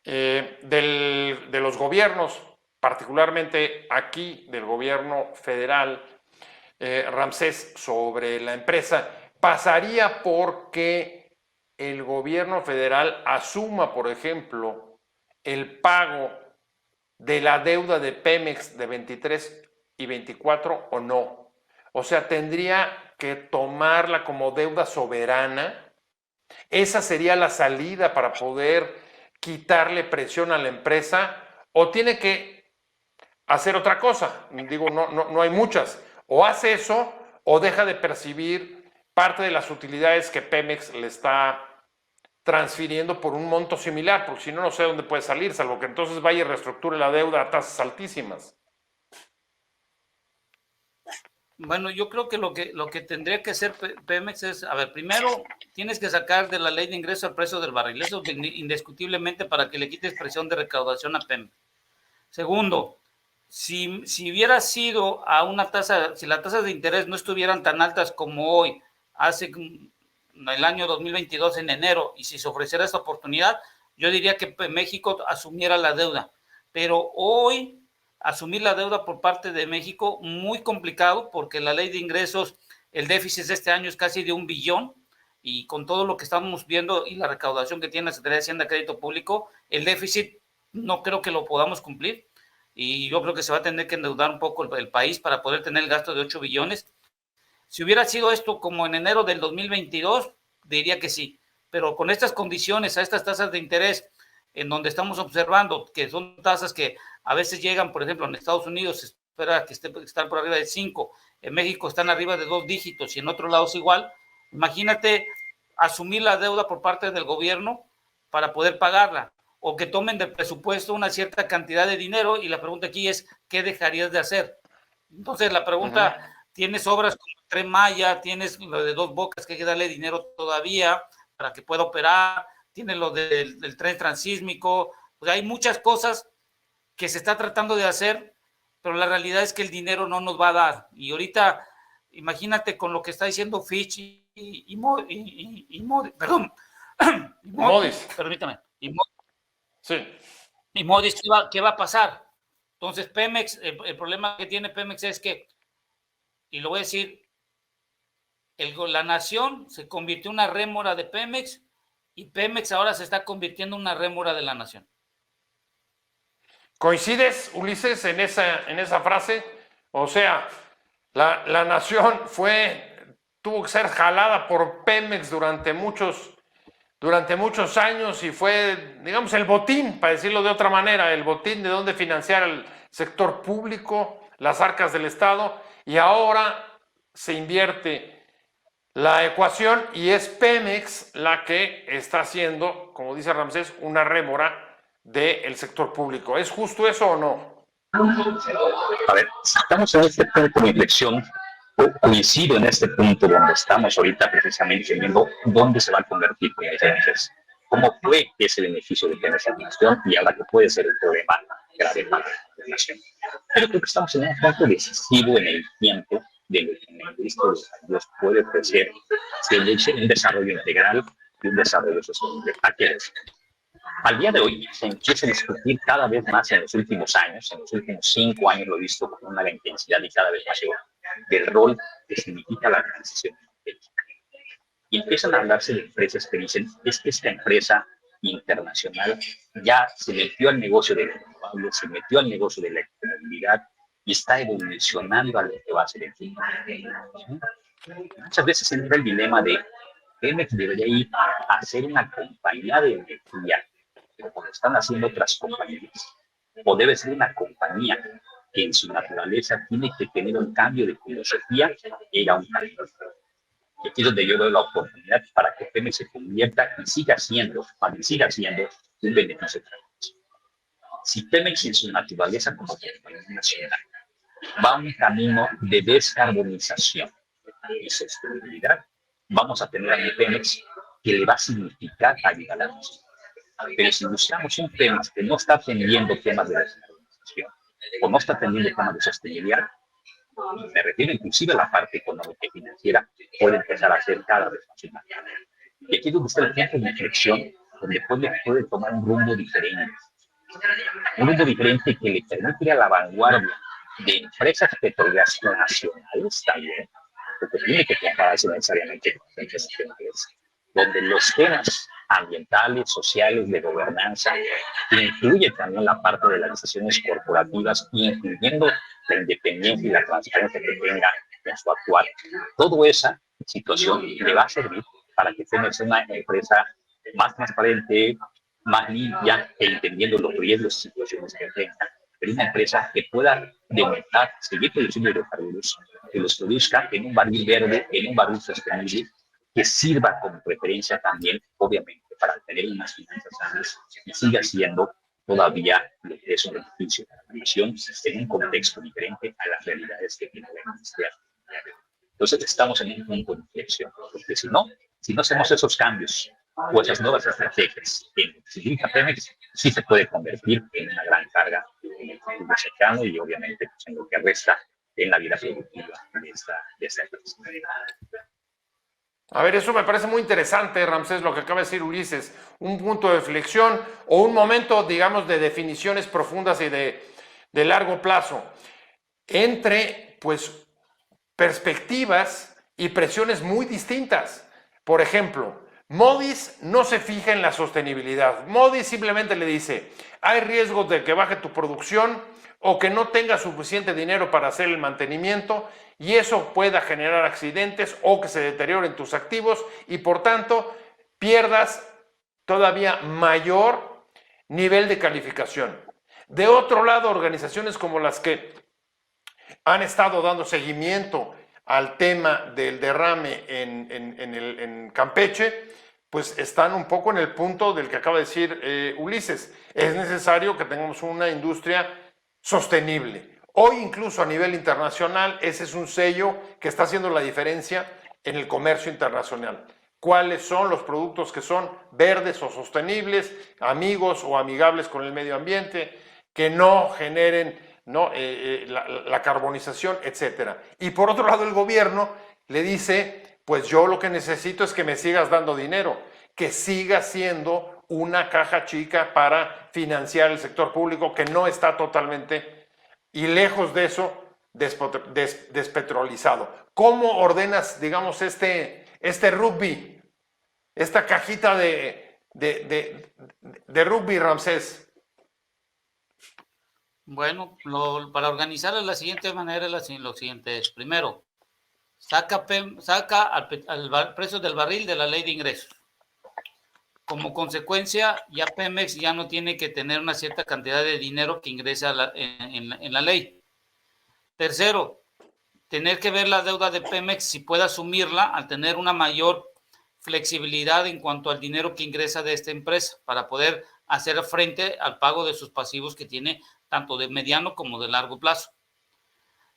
de los gobiernos, particularmente aquí del gobierno federal, Ramsés, sobre la empresa, pasaría porque el gobierno federal asuma, por ejemplo, el pago de la deuda de Pemex de 23 y 24 o no. O sea, tendría que tomarla como deuda soberana. Esa sería la salida para poder quitarle presión a la empresa, o tiene que hacer otra cosa. Digo, no hay muchas. O hace eso o deja de percibir parte de las utilidades que Pemex le está transfiriendo por un monto similar, porque si no, no sé dónde puede salir, salvo que entonces vaya y reestructure la deuda a tasas altísimas. Bueno, yo creo que lo que tendría que hacer Pemex es, a ver, primero tienes que sacar de la ley de ingreso al precio del barril, eso indiscutiblemente para que le quites presión de recaudación a Pemex. Segundo, si hubiera sido a una tasa, si las tasas de interés no estuvieran tan altas como hoy, hace el año 2022 en enero, y si se ofreciera esta oportunidad, yo diría que México asumiera la deuda. Pero hoy, asumir la deuda por parte de México, muy complicado, porque la ley de ingresos, el déficit de este año es casi de 1 billón, y con todo lo que estamos viendo y la recaudación que tiene la Secretaría de Hacienda de Crédito Público, el déficit no creo que lo podamos cumplir, y yo creo que se va a tener que endeudar un poco el país para poder tener el gasto de 8 billones. Si hubiera sido esto como en enero del 2022, diría que sí, pero con estas condiciones, a estas tasas de interés, en donde estamos observando que son tasas que a veces llegan, por ejemplo, en Estados Unidos se espera que están por arriba de 5, en México están arriba de 2 dígitos y en otros lados igual. Imagínate asumir la deuda por parte del gobierno para poder pagarla, o que tomen del presupuesto una cierta cantidad de dinero, y la pregunta aquí es, ¿qué dejarías de hacer? Entonces la pregunta, tienes obras como Tren Maya, tienes lo de Dos Bocas que hay que darle dinero todavía para que pueda operar, tienes lo del tren transísmico, pues hay muchas cosas que se está tratando de hacer, pero la realidad es que el dinero no nos va a dar. Y ahorita, imagínate con lo que está diciendo Fitch y Moody's, perdón, Moody's. Permítame. Sí. Y Moody's, ¿qué va a pasar? Entonces, Pemex, el problema que tiene Pemex es que, y lo voy a decir, la nación se convirtió en una rémora de Pemex, y Pemex ahora se está convirtiendo en una rémora de la nación. ¿Coincides, Ulises, en esa frase? O sea, la nación tuvo que ser jalada por Pemex durante muchos años, y fue, digamos, el botín, para decirlo de otra manera, el botín de dónde financiar el sector público, las arcas del Estado, y ahora se invierte la ecuación y es Pemex la que está haciendo, como dice Ramsés, una rémora del sector público. ¿Es justo eso o no? A ver, si estamos en este punto de inflexión, coincido en este punto donde estamos ahorita precisamente viendo dónde se va a convertir Pemex, cómo fue ese beneficio de Pemex en cuestión y ahora que puede ser el problema grave para la nación. Pero creo que estamos en un punto decisivo en el tiempo de lo que la industria de los alimentos puede ofrecer, un desarrollo integral y un desarrollo sostenible. ¿A qué? Al día de hoy se empieza a discutir cada vez más en los últimos años, en los últimos 5 años lo he visto con una intensidad y cada vez mayor, del rol que significa la transición energética. Y empiezan a hablarse de empresas que dicen, es que esta empresa internacional ya se metió al negocio de la renovable, se metió al negocio de la electromovilidad y está evolucionando a lo que va a ser el futuro. Muchas veces entra el dilema de Pemex debería ir a ser una compañía de energía, como lo están haciendo otras compañías, o debe ser una compañía que en su naturaleza tiene que tener un cambio de filosofía e ir a un cambio. Y aquí es donde yo veo la oportunidad para que Pemex se convierta y siga siendo un beneficio para todos. Si Pemex en su naturaleza como compañía nacional va a un camino de descarbonización y sostenibilidad, vamos a tener a un Pemex que le va a significar ayudar a nosotros. Pero si buscamos un Pemex que no está atendiendo temas de descarbonización o no está atendiendo temas de sostenibilidad, me refiero inclusive a la parte económica y financiera, puede empezar a ser cada vez más impactante. Y aquí es donde está el tiempo de inflexión, donde puede tomar un rumbo diferente que le permite ir a la vanguardia de empresas petroleras nacionales también, porque tiene que compararse necesariamente con empresas petroleras, donde los temas ambientales, sociales, de gobernanza, incluye también la parte de las decisiones corporativas, incluyendo la independencia y la transparencia que tenga en su actuar. Toda esa situación le va a servir para que Pemex sea una empresa más transparente, más limpia e entendiendo los riesgos y situaciones que tenga. Pero una empresa que pueda demostrar, seguir produciendo hidrocarburos, que los produzca en un barril verde, en un barril sostenible, que sirva como preferencia también, obviamente, para tener unas finanzas sanas y siga siendo todavía lo que es un beneficio para la nación en un contexto diferente a las realidades que tiene la industria. Entonces estamos en un punto de inflexión, porque si no hacemos esos cambios o esas nuevas estrategias en lo que significa Pemex, sí se puede convertir en una gran carga en el futuro cercano y obviamente pues, en lo que resta en la vida productiva de esta empresa. A ver, eso me parece muy interesante, Ramsés, lo que acaba de decir Ulises. Un punto de inflexión o un momento, digamos, de definiciones profundas y de largo plazo entre, pues, perspectivas y presiones muy distintas. Por ejemplo, Moody's no se fija en la sostenibilidad. Moody's simplemente le dice, hay riesgos de que baje tu producción o que no tengas suficiente dinero para hacer el mantenimiento y eso pueda generar accidentes o que se deterioren tus activos y por tanto pierdas todavía mayor nivel de calificación. De otro lado, organizaciones como las que han estado dando seguimiento al tema del derrame en Campeche, pues están un poco en el punto del que acaba de decir Ulises. Es necesario que tengamos una industria sostenible. Hoy incluso a nivel internacional ese es un sello que está haciendo la diferencia en el comercio internacional. ¿Cuáles son los productos que son verdes o sostenibles, amigos o amigables con el medio ambiente, que no generen la carbonización, etcétera? Y por otro lado el gobierno le dice, pues yo lo que necesito es que me sigas dando dinero, que siga siendo una caja chica para financiar el sector público que no está totalmente y lejos de eso despetrolizado. ¿Cómo ordenas, digamos, este rugby, esta cajita de rugby, Ramsés? Bueno, para organizarla de la siguiente manera, lo siguiente es, primero, saca al precio del barril de la ley de ingresos. Como consecuencia, ya Pemex ya no tiene que tener una cierta cantidad de dinero que ingresa en la ley. Tercero, tener que ver la deuda de Pemex si puede asumirla al tener una mayor flexibilidad en cuanto al dinero que ingresa de esta empresa para poder hacer frente al pago de sus pasivos que tiene tanto de mediano como de largo plazo.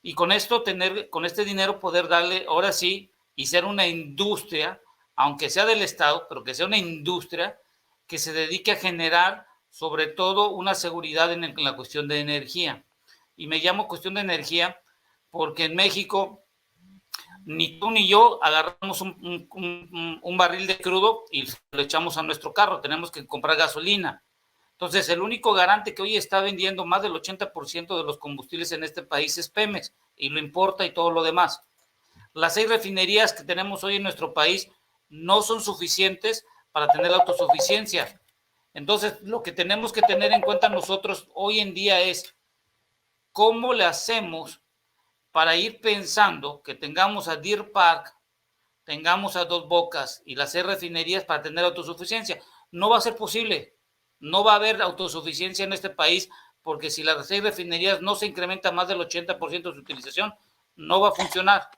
Y con esto, con este dinero poder darle, ahora sí, y ser una industria, aunque sea del Estado, pero que sea una industria que se dedique a generar sobre todo una seguridad en la cuestión de energía. Y me llamo cuestión de energía porque en México ni tú ni yo agarramos un barril de crudo y lo echamos a nuestro carro, tenemos que comprar gasolina. Entonces, el único garante que hoy está vendiendo más del 80% de los combustibles en este país es Pemex, y lo importa y todo lo demás. Las 6 refinerías que tenemos hoy en nuestro país no son suficientes para tener la autosuficiencia. Entonces, lo que tenemos que tener en cuenta nosotros hoy en día es cómo le hacemos para ir pensando que tengamos a Deer Park, tengamos a Dos Bocas y las 6 refinerías para tener autosuficiencia. No va a ser posible, no va a haber autosuficiencia en este país, porque si las 6 refinerías no se incrementa más del 80% de su utilización, no va a funcionar.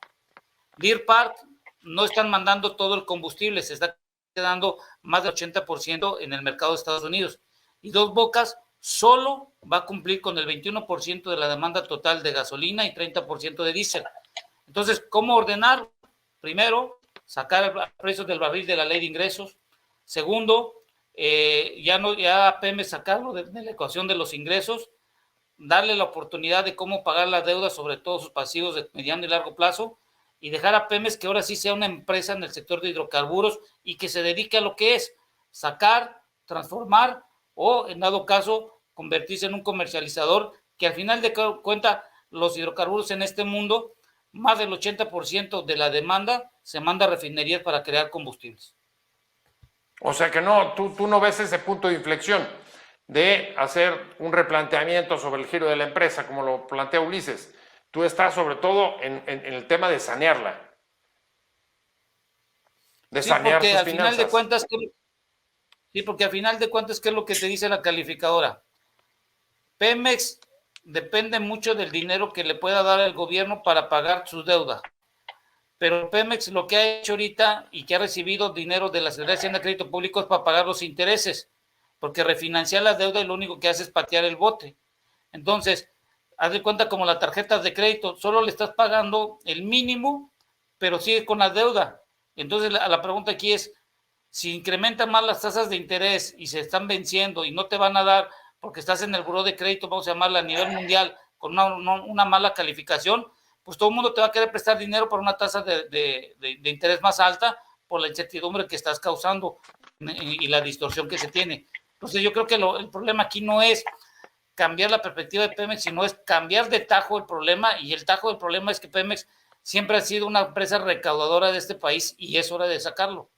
Deer Park no están mandando todo el combustible, se está quedando más del 80% en el mercado de Estados Unidos. Y Dos Bocas solo va a cumplir con el 21% de la demanda total de gasolina y 30% de diésel. Entonces, ¿cómo ordenar? Primero, sacar el precio del barril de la ley de ingresos. Segundo, ya Pemex sacarlo de la ecuación de los ingresos, darle la oportunidad de cómo pagar la deuda, sobre todo sus pasivos de mediano y largo plazo, y dejar a Pemex que ahora sí sea una empresa en el sector de hidrocarburos y que se dedique a lo que es sacar, transformar o, en dado caso, convertirse en un comercializador, que al final de cuentas los hidrocarburos en este mundo, más del 80% de la demanda se manda a refinerías para crear combustibles. O sea que no, tú no ves ese punto de inflexión de hacer un replanteamiento sobre el giro de la empresa, como lo plantea Ulises. Tú estás sobre todo en el tema de sanearla, de sanear sus finanzas. Porque al final de cuentas, ¿qué es lo que te dice la calificadora? Pemex depende mucho del dinero que le pueda dar el gobierno para pagar su deuda. Pero Pemex lo que ha hecho ahorita y que ha recibido dinero de la Secretaría de Hacienda de Crédito Público es para pagar los intereses, porque refinanciar la deuda y lo único que hace es patear el bote. Entonces, haz de cuenta como las tarjetas de crédito, solo le estás pagando el mínimo, pero sigue con la deuda. Entonces, la pregunta aquí es, si incrementan más las tasas de interés y se están venciendo y no te van a dar, porque estás en el buró de crédito, vamos a llamarla a nivel mundial, con una mala calificación, pues todo el mundo te va a querer prestar dinero por una tasa de interés más alta por la incertidumbre que estás causando y la distorsión que se tiene. Entonces yo creo que el problema aquí no es cambiar la perspectiva de Pemex, sino es cambiar de tajo el problema, y el tajo del problema es que Pemex siempre ha sido una empresa recaudadora de este país y es hora de sacarlo.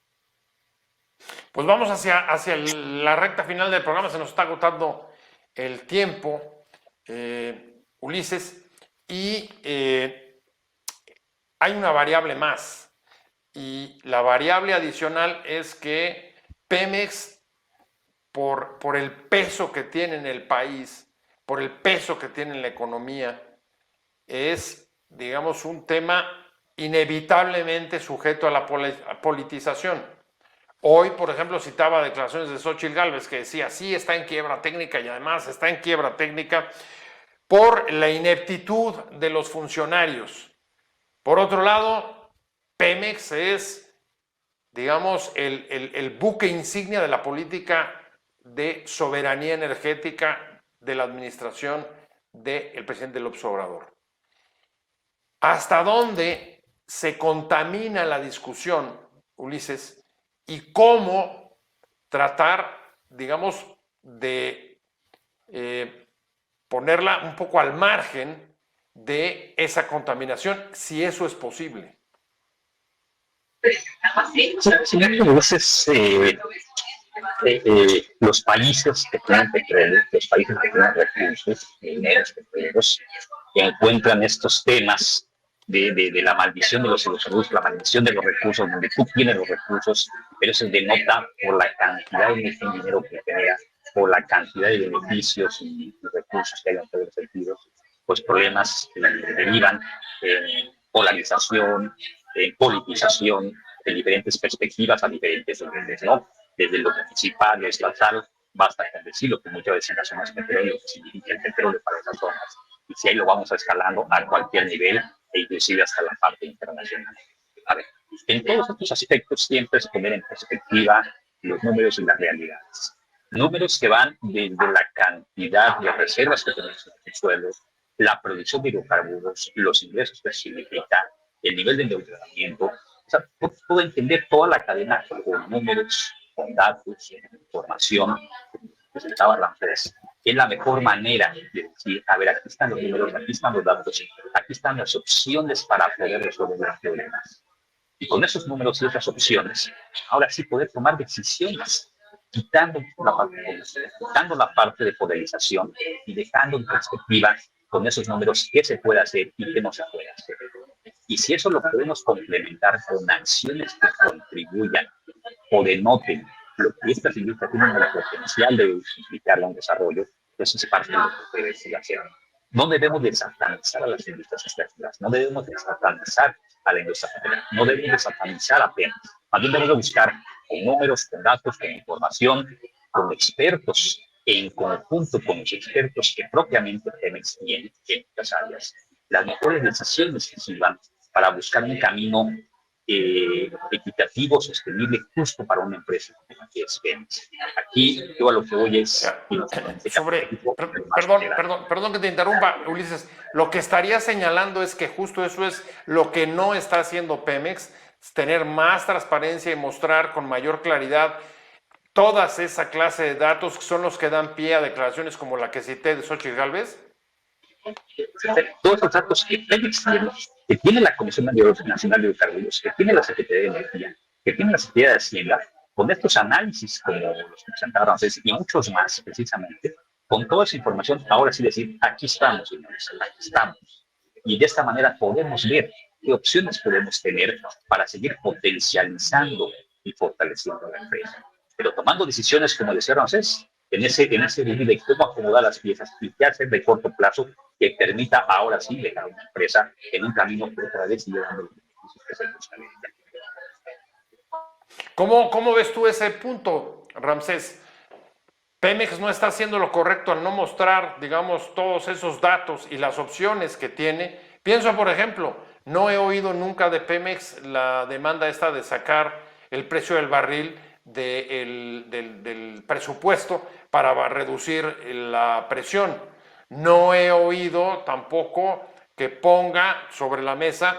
Pues vamos hacia la recta final del programa, se nos está agotando el tiempo, Ulises, y hay una variable más, y la variable adicional es que Pemex, por el peso que tiene en el país, por el peso que tiene en la economía, es, digamos, un tema inevitablemente sujeto a la politización. Hoy, por ejemplo, citaba declaraciones de Xóchitl Gálvez que decía, sí, está en quiebra técnica, y además está en quiebra técnica por la ineptitud de los funcionarios. Por otro lado, Pemex es, digamos, el buque insignia de la política de soberanía energética de la administración del presidente López Obrador. ¿Hasta dónde se contamina la discusión, Ulises, y cómo tratar, digamos, de ponerla un poco al margen de esa contaminación, si eso es posible? Señor, a veces los países que tienen petróleo, los países que tienen recursos, mineros, petroleros, encuentran estos temas de la maldición de los hidrocarburos, la maldición de los recursos, donde tú tienes los recursos, pero eso denota por la cantidad de dinero que genera, por la cantidad de beneficios y recursos que hay en todos los sentidos, pues problemas que derivan en polarización, en politización, de diferentes perspectivas a diferentes niveles, ¿no? Desde lo municipal, lo estatal, basta con decirlo, que muchas veces en las zonas petróleo, que significa el petróleo para esas zonas, y si ahí lo vamos escalando a cualquier nivel, e inclusive hasta la parte internacional. A ver, en todos estos aspectos siempre es poner en perspectiva los números y las realidades. Números que van desde la cantidad de reservas que tenemos en el suelo, la producción de hidrocarburos, los ingresos que significa, el nivel de endeudamiento. O sea, puedo entender toda la cadena con números, con datos, con información, presentaba Ramsés, es la mejor manera de decir, a ver, aquí están los números, aquí están los datos, aquí están las opciones para poder resolver los problemas. Y con esos números y esas opciones, ahora sí poder tomar decisiones, quitando la parte de polarización y dejando en perspectiva con esos números qué se puede hacer y qué no se puede hacer. Y si eso lo podemos complementar con acciones que contribuyan o denoten lo que estas industrias tienen el potencial de implicarle a un desarrollo, pues es parte de lo que debe ser hacer. No debemos de satanizar a las industrias extractivas, no debemos de satanizar a la industria petrolera, no debemos de satanizar apenas. Más bien debemos de buscar con números, con datos, con información, con expertos, en conjunto con los expertos que propiamente Pemex tiene en estas áreas, las mejores decisiones que sirvan para buscar un camino equitativo, sostenible, justo para una empresa como que es Pemex. Aquí yo a lo que voy es... Perdón que te interrumpa, Ulises. Lo que estaría señalando es que justo eso es lo que no está haciendo Pemex, es tener más transparencia y mostrar con mayor claridad todas esa clase de datos que son los que dan pie a declaraciones como la que cité de Xóchitl Gálvez. Todos los datos que Pemex tiene, que tiene la Comisión Nacional de Hidrocarburos, que tiene la Secretaría de Energía, que tiene la Secretaría de Hacienda, con estos análisis como los que presentaron Ramsés y muchos más, precisamente, con toda esa información, ahora sí decir, aquí estamos, señores, aquí estamos. Y de esta manera podemos ver qué opciones podemos tener para seguir potencializando y fortaleciendo la empresa. Pero tomando decisiones, como decía Ramsés, en ese nivel de cómo acomodar las piezas y qué hacer de corto plazo que permita ahora sí dejar a una empresa en un camino que otra vez llevando los beneficios que se buscan. ¿Cómo ves tú ese punto, Ramsés? Pemex no está haciendo lo correcto al no mostrar, digamos, todos esos datos y las opciones que tiene. Pienso, por ejemplo, no he oído nunca de Pemex la demanda esta de sacar el precio del barril del presupuesto para reducir la presión. No he oído tampoco que ponga sobre la mesa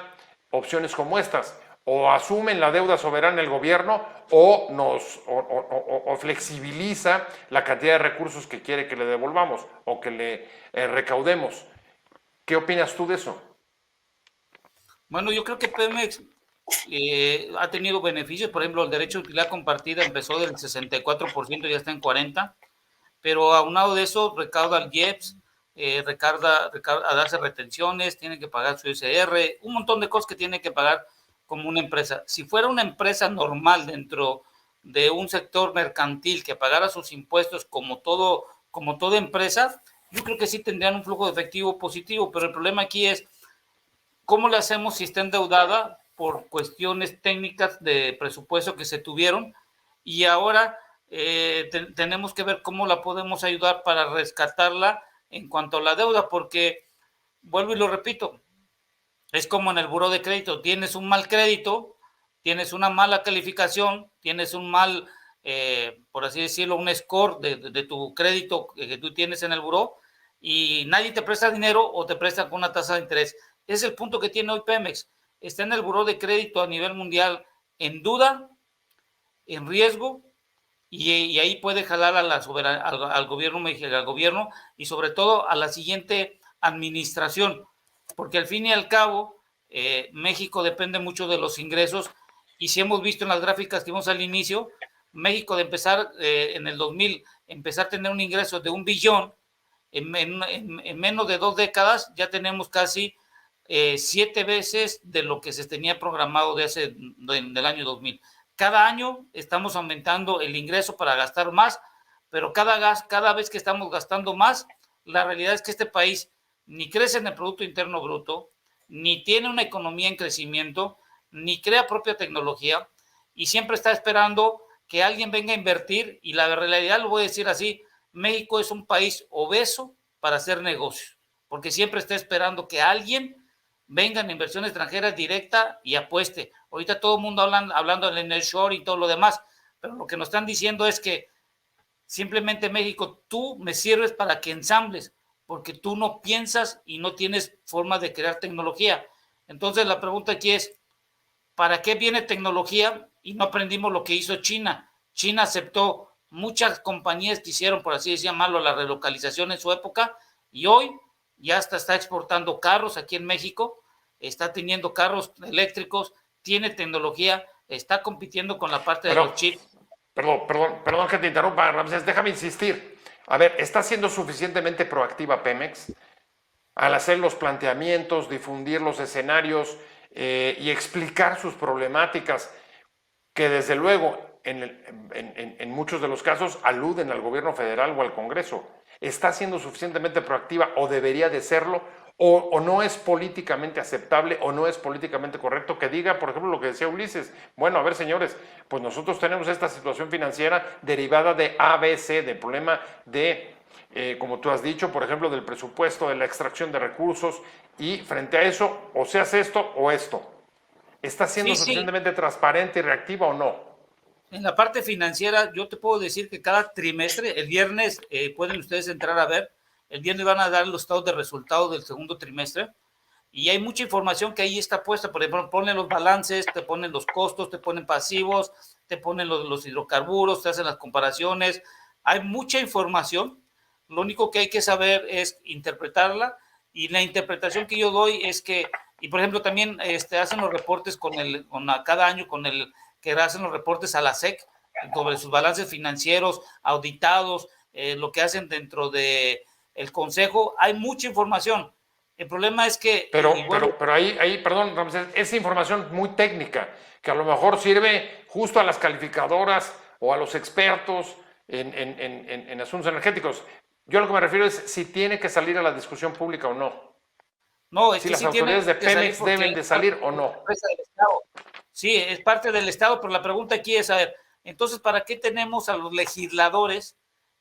opciones como estas. O asumen la deuda soberana el gobierno o flexibiliza la cantidad de recursos que quiere que le devolvamos o que le recaudemos. ¿Qué opinas tú de eso? Bueno, yo creo que Pemex ha tenido beneficios. Por ejemplo, el derecho de utilidad compartida empezó del 64%, ya está en 40%, pero aunado de eso recauda el IEPS, hace retenciones, tiene que pagar su ISR, un montón de cosas que tiene que pagar como una empresa. Si fuera una empresa normal dentro de un sector mercantil que pagara sus impuestos como toda empresa, yo creo que sí tendrían un flujo de efectivo positivo, pero el problema aquí es ¿cómo le hacemos si está endeudada por cuestiones técnicas de presupuesto que se tuvieron? Y ahora tenemos que ver cómo la podemos ayudar para rescatarla en cuanto a la deuda, porque, vuelvo y lo repito, es como en el buró de crédito, tienes un mal crédito, tienes una mala calificación, tienes un mal, por así decirlo, un score de tu crédito que tú tienes en el buró y nadie te presta dinero o te presta con una tasa de interés. Es el punto que tiene hoy Pemex. Está en el buró de crédito a nivel mundial en duda, en riesgo, y ahí puede jalar al gobierno mexicano, al gobierno y sobre todo a la siguiente administración, porque al fin y al cabo México depende mucho de los ingresos, y si hemos visto en las gráficas que vimos al inicio, México de empezar en el 2000, empezar a tener un ingreso de 1 billón, en menos de 2 décadas ya tenemos casi 7 veces de lo que se tenía programado del año 2000. Cada año estamos aumentando el ingreso para gastar más, pero cada vez que estamos gastando más, la realidad es que este país ni crece en el Producto Interno Bruto, ni tiene una economía en crecimiento, ni crea propia tecnología, y siempre está esperando que alguien venga a invertir, y la realidad, lo voy a decir así, México es un país obeso para hacer negocios, porque siempre está esperando que alguien venga en inversión extranjera directa y apueste. Ahorita todo el mundo hablando del nearshoring y todo lo demás, pero lo que nos están diciendo es que simplemente México, tú me sirves para que ensambles, porque tú no piensas y no tienes forma de crear tecnología. Entonces la pregunta aquí es, ¿para qué viene tecnología y no aprendimos lo que hizo China? China aceptó muchas compañías quisieron, por así llamarlo, la relocalización en su época, y hoy ya está exportando carros aquí en México, está teniendo carros eléctricos, tiene tecnología, está compitiendo con la parte de los chips. Perdón que te interrumpa, Ramsés, déjame insistir. A ver, ¿está siendo suficientemente proactiva Pemex al hacer los planteamientos, difundir los escenarios y explicar sus problemáticas, que desde luego en muchos de los casos aluden al gobierno federal o al Congreso? ¿Está siendo suficientemente proactiva o debería de serlo? ¿O no es políticamente aceptable o no es políticamente correcto que diga, por ejemplo, lo que decía Ulises? Bueno, a ver, señores, pues nosotros tenemos esta situación financiera derivada de ABC, del problema de, como tú has dicho, por ejemplo, del presupuesto, de la extracción de recursos, y frente a eso, o se hace esto o esto. ¿Está siendo suficientemente transparente y reactiva o no? En la parte financiera, yo te puedo decir que cada trimestre, el viernes pueden ustedes entrar a ver, el viernes van a dar los estados de resultados del segundo trimestre, y hay mucha información que ahí está puesta. Por ejemplo, ponen los balances, te ponen los costos, te ponen pasivos, te ponen los hidrocarburos, te hacen las comparaciones. Hay mucha información. Lo único que hay que saber es interpretarla, y la interpretación que yo doy es que, y por ejemplo también hacen los reportes cada año que hacen los reportes a la SEC sobre sus balances financieros auditados, lo que hacen dentro de el consejo. Hay mucha información. El problema es que... Pero ahí, perdón, Ramsés, esa información muy técnica, que a lo mejor sirve justo a las calificadoras o a los expertos en asuntos energéticos. Yo a lo que me refiero es si tiene que salir a la discusión pública o no. No, es si que las sí autoridades de Pemex deben de salir o no. Sí, es parte del Estado, pero la pregunta aquí es, a ver, entonces, ¿para qué tenemos a los legisladores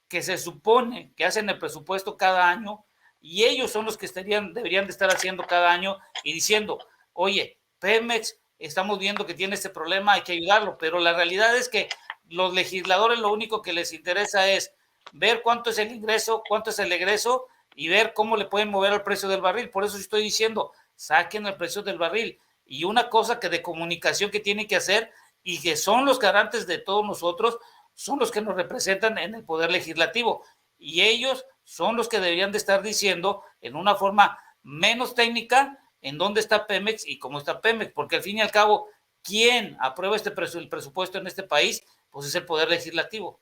que se supone que hacen el presupuesto cada año, y ellos son los que deberían de estar haciendo cada año y diciendo, oye, Pemex, estamos viendo que tiene este problema, hay que ayudarlo? Pero la realidad es que los legisladores lo único que les interesa es ver cuánto es el ingreso, cuánto es el egreso, y ver cómo le pueden mover el precio del barril. Por eso estoy diciendo, saquen el precio del barril. Y una cosa que de comunicación que tienen que hacer, y que son los garantes de todos nosotros, son los que nos representan en el poder legislativo, y ellos son los que deberían de estar diciendo en una forma menos técnica en dónde está Pemex y cómo está Pemex, porque al fin y al cabo, ¿quién aprueba el presupuesto en este país? Pues es el poder legislativo.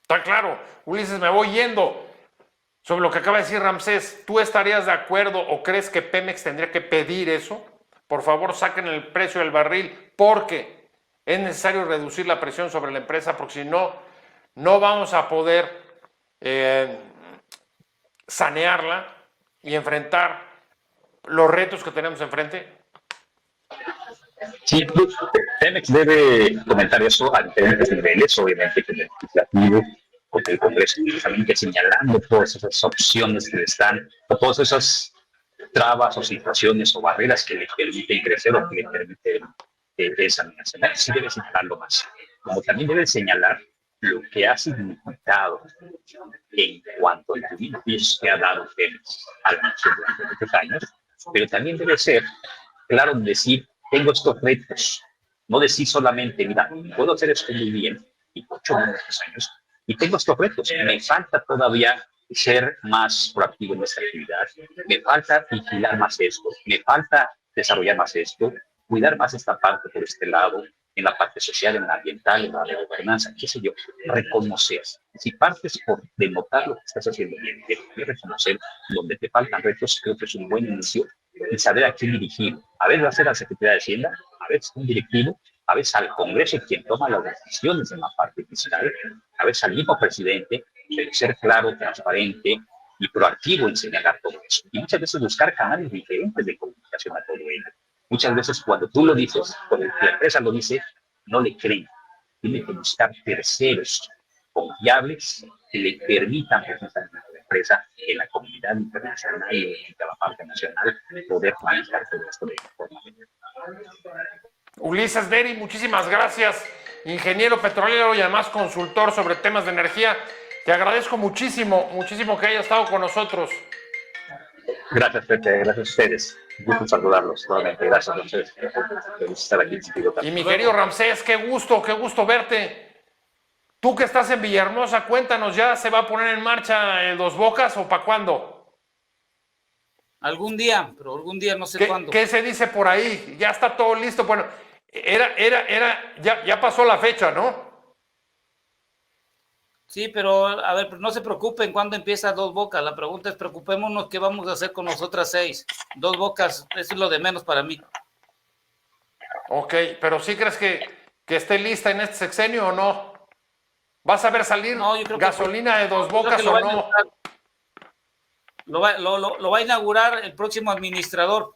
Está claro. Ulises, me voy yendo. Sobre lo que acaba de decir Ramsés, ¿tú estarías de acuerdo o crees que Pemex tendría que pedir eso? Por favor, saquen el precio del barril, porque es necesario reducir la presión sobre la empresa, porque si no, no vamos a poder sanearla y enfrentar los retos que tenemos enfrente. Sí, Pemex debe comentar eso a diferentes niveles, obviamente con el legislativo, con el Congreso, precisamente señalando todas esas opciones que le están, o todas esas trabas o situaciones o barreras que le permiten crecer o que le permiten examinarse. Sí debe señalarlo más. Como también debe señalar lo que ha significado en cuanto al beneficio que ha dado Pemex a la nación durante muchos años, pero también debe ser claro en decir, tengo estos retos, no decir solamente, mira, puedo hacer esto muy bien, y 8 años, y tengo estos retos, me falta todavía ser más proactivo en esta actividad, me falta vigilar más esto, me falta desarrollar más esto, cuidar más esta parte por este lado, en la parte social, en la ambiental, en la de gobernanza, qué sé yo, reconocer. Si partes por denotar lo que estás haciendo bien, de reconocer donde te faltan retos, creo que es un buen inicio, y saber a quién dirigir. A veces va a ser a la Secretaría de Hacienda, a veces un directivo, a veces al Congreso quien toma las decisiones en la parte fiscal, a veces al mismo presidente, pero ser claro, transparente y proactivo en señalar todo eso. Y muchas veces buscar canales diferentes de comunicación a todo ello. Muchas veces cuando tú lo dices, cuando la empresa lo dice, no le creen. Tiene que buscar terceros confiables que le permitan representar a la empresa en la comunidad internacional y en la parte nacional poder manejar todo esto de forma. Ulises Deri, muchísimas gracias. Ingeniero petrolero y además consultor sobre temas de energía. Te agradezco muchísimo que haya estado con nosotros. Gracias, Pepe. Gracias a ustedes. Un gusto saludarlos nuevamente. Gracias a ustedes por estar aquí. Y mi querido Ramsés, qué gusto verte. Tú que estás en Villahermosa, cuéntanos, ¿ya se va a poner en marcha el Dos Bocas o para cuándo? Algún día, pero algún día no sé cuándo. ¿Qué se dice por ahí? Ya está todo listo. Bueno, ya pasó la fecha, ¿no? Sí, pero a ver, no se preocupen cuándo empieza Dos Bocas. La pregunta es, preocupémonos qué vamos a hacer con las otras 6. Dos Bocas, eso es lo de menos para mí. Ok, pero ¿sí crees que esté lista en este sexenio o no? ¿Vas a ver salir gasolina de Dos Bocas o no? Lo va a inaugurar el próximo administrador.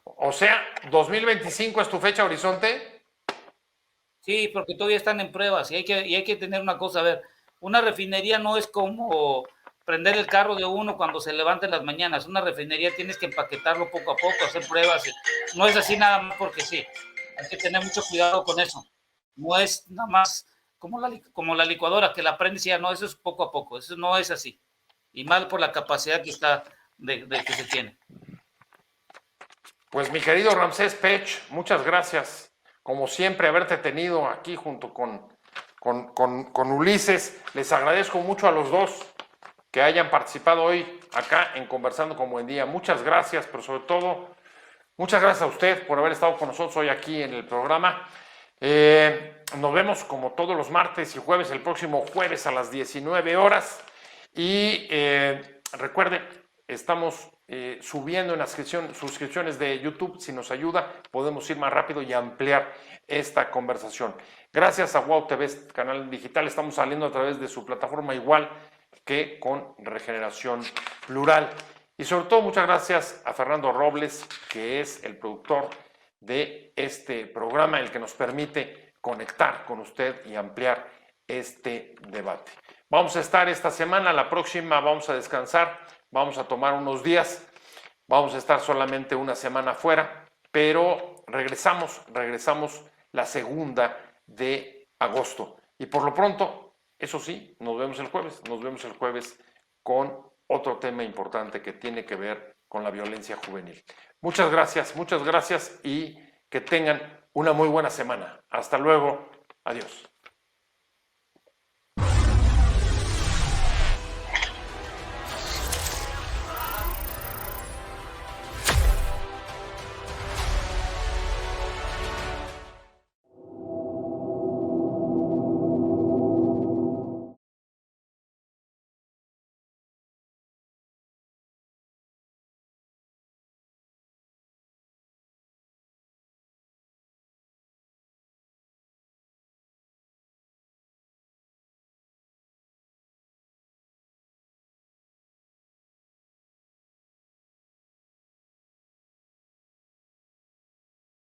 O sea, ¿2025 es tu fecha horizonte? Sí, porque todavía están en pruebas y hay que tener una cosa, a ver, una refinería no es como prender el carro de uno cuando se levanta en las mañanas. Una refinería tienes que empaquetarlo poco a poco, hacer pruebas. No es así nada más porque sí. Hay que tener mucho cuidado con eso. No es nada más como la licuadora que la prendes y ya no, eso es poco a poco. Eso no es así. Y mal por la capacidad que está de que se tiene. Pues mi querido Ramsés Pech, muchas gracias. Como siempre, haberte tenido aquí junto con Ulises. Les agradezco mucho a los dos que hayan participado hoy acá en Conversando con Buen Día. Muchas gracias, pero sobre todo, muchas gracias a usted por haber estado con nosotros hoy aquí en el programa. Nos vemos como todos los martes y jueves, el próximo jueves a las 19 horas. Y recuerde, estamos subiendo en las suscripciones de YouTube. Si nos ayuda, podemos ir más rápido y ampliar esta conversación. Gracias a Wow TV, canal digital, estamos saliendo a través de su plataforma igual que con Regeneración Plural. Y sobre todo, muchas gracias a Fernando Robles, que es el productor de este programa, el que nos permite conectar con usted y ampliar este debate. Vamos a estar esta semana, la próxima vamos a descansar, vamos a tomar unos días, vamos a estar solamente una semana fuera, pero regresamos la segunda de agosto. Y por lo pronto, eso sí, nos vemos el jueves con otro tema importante que tiene que ver con la violencia juvenil. Muchas gracias y que tengan una muy buena semana. Hasta luego, adiós.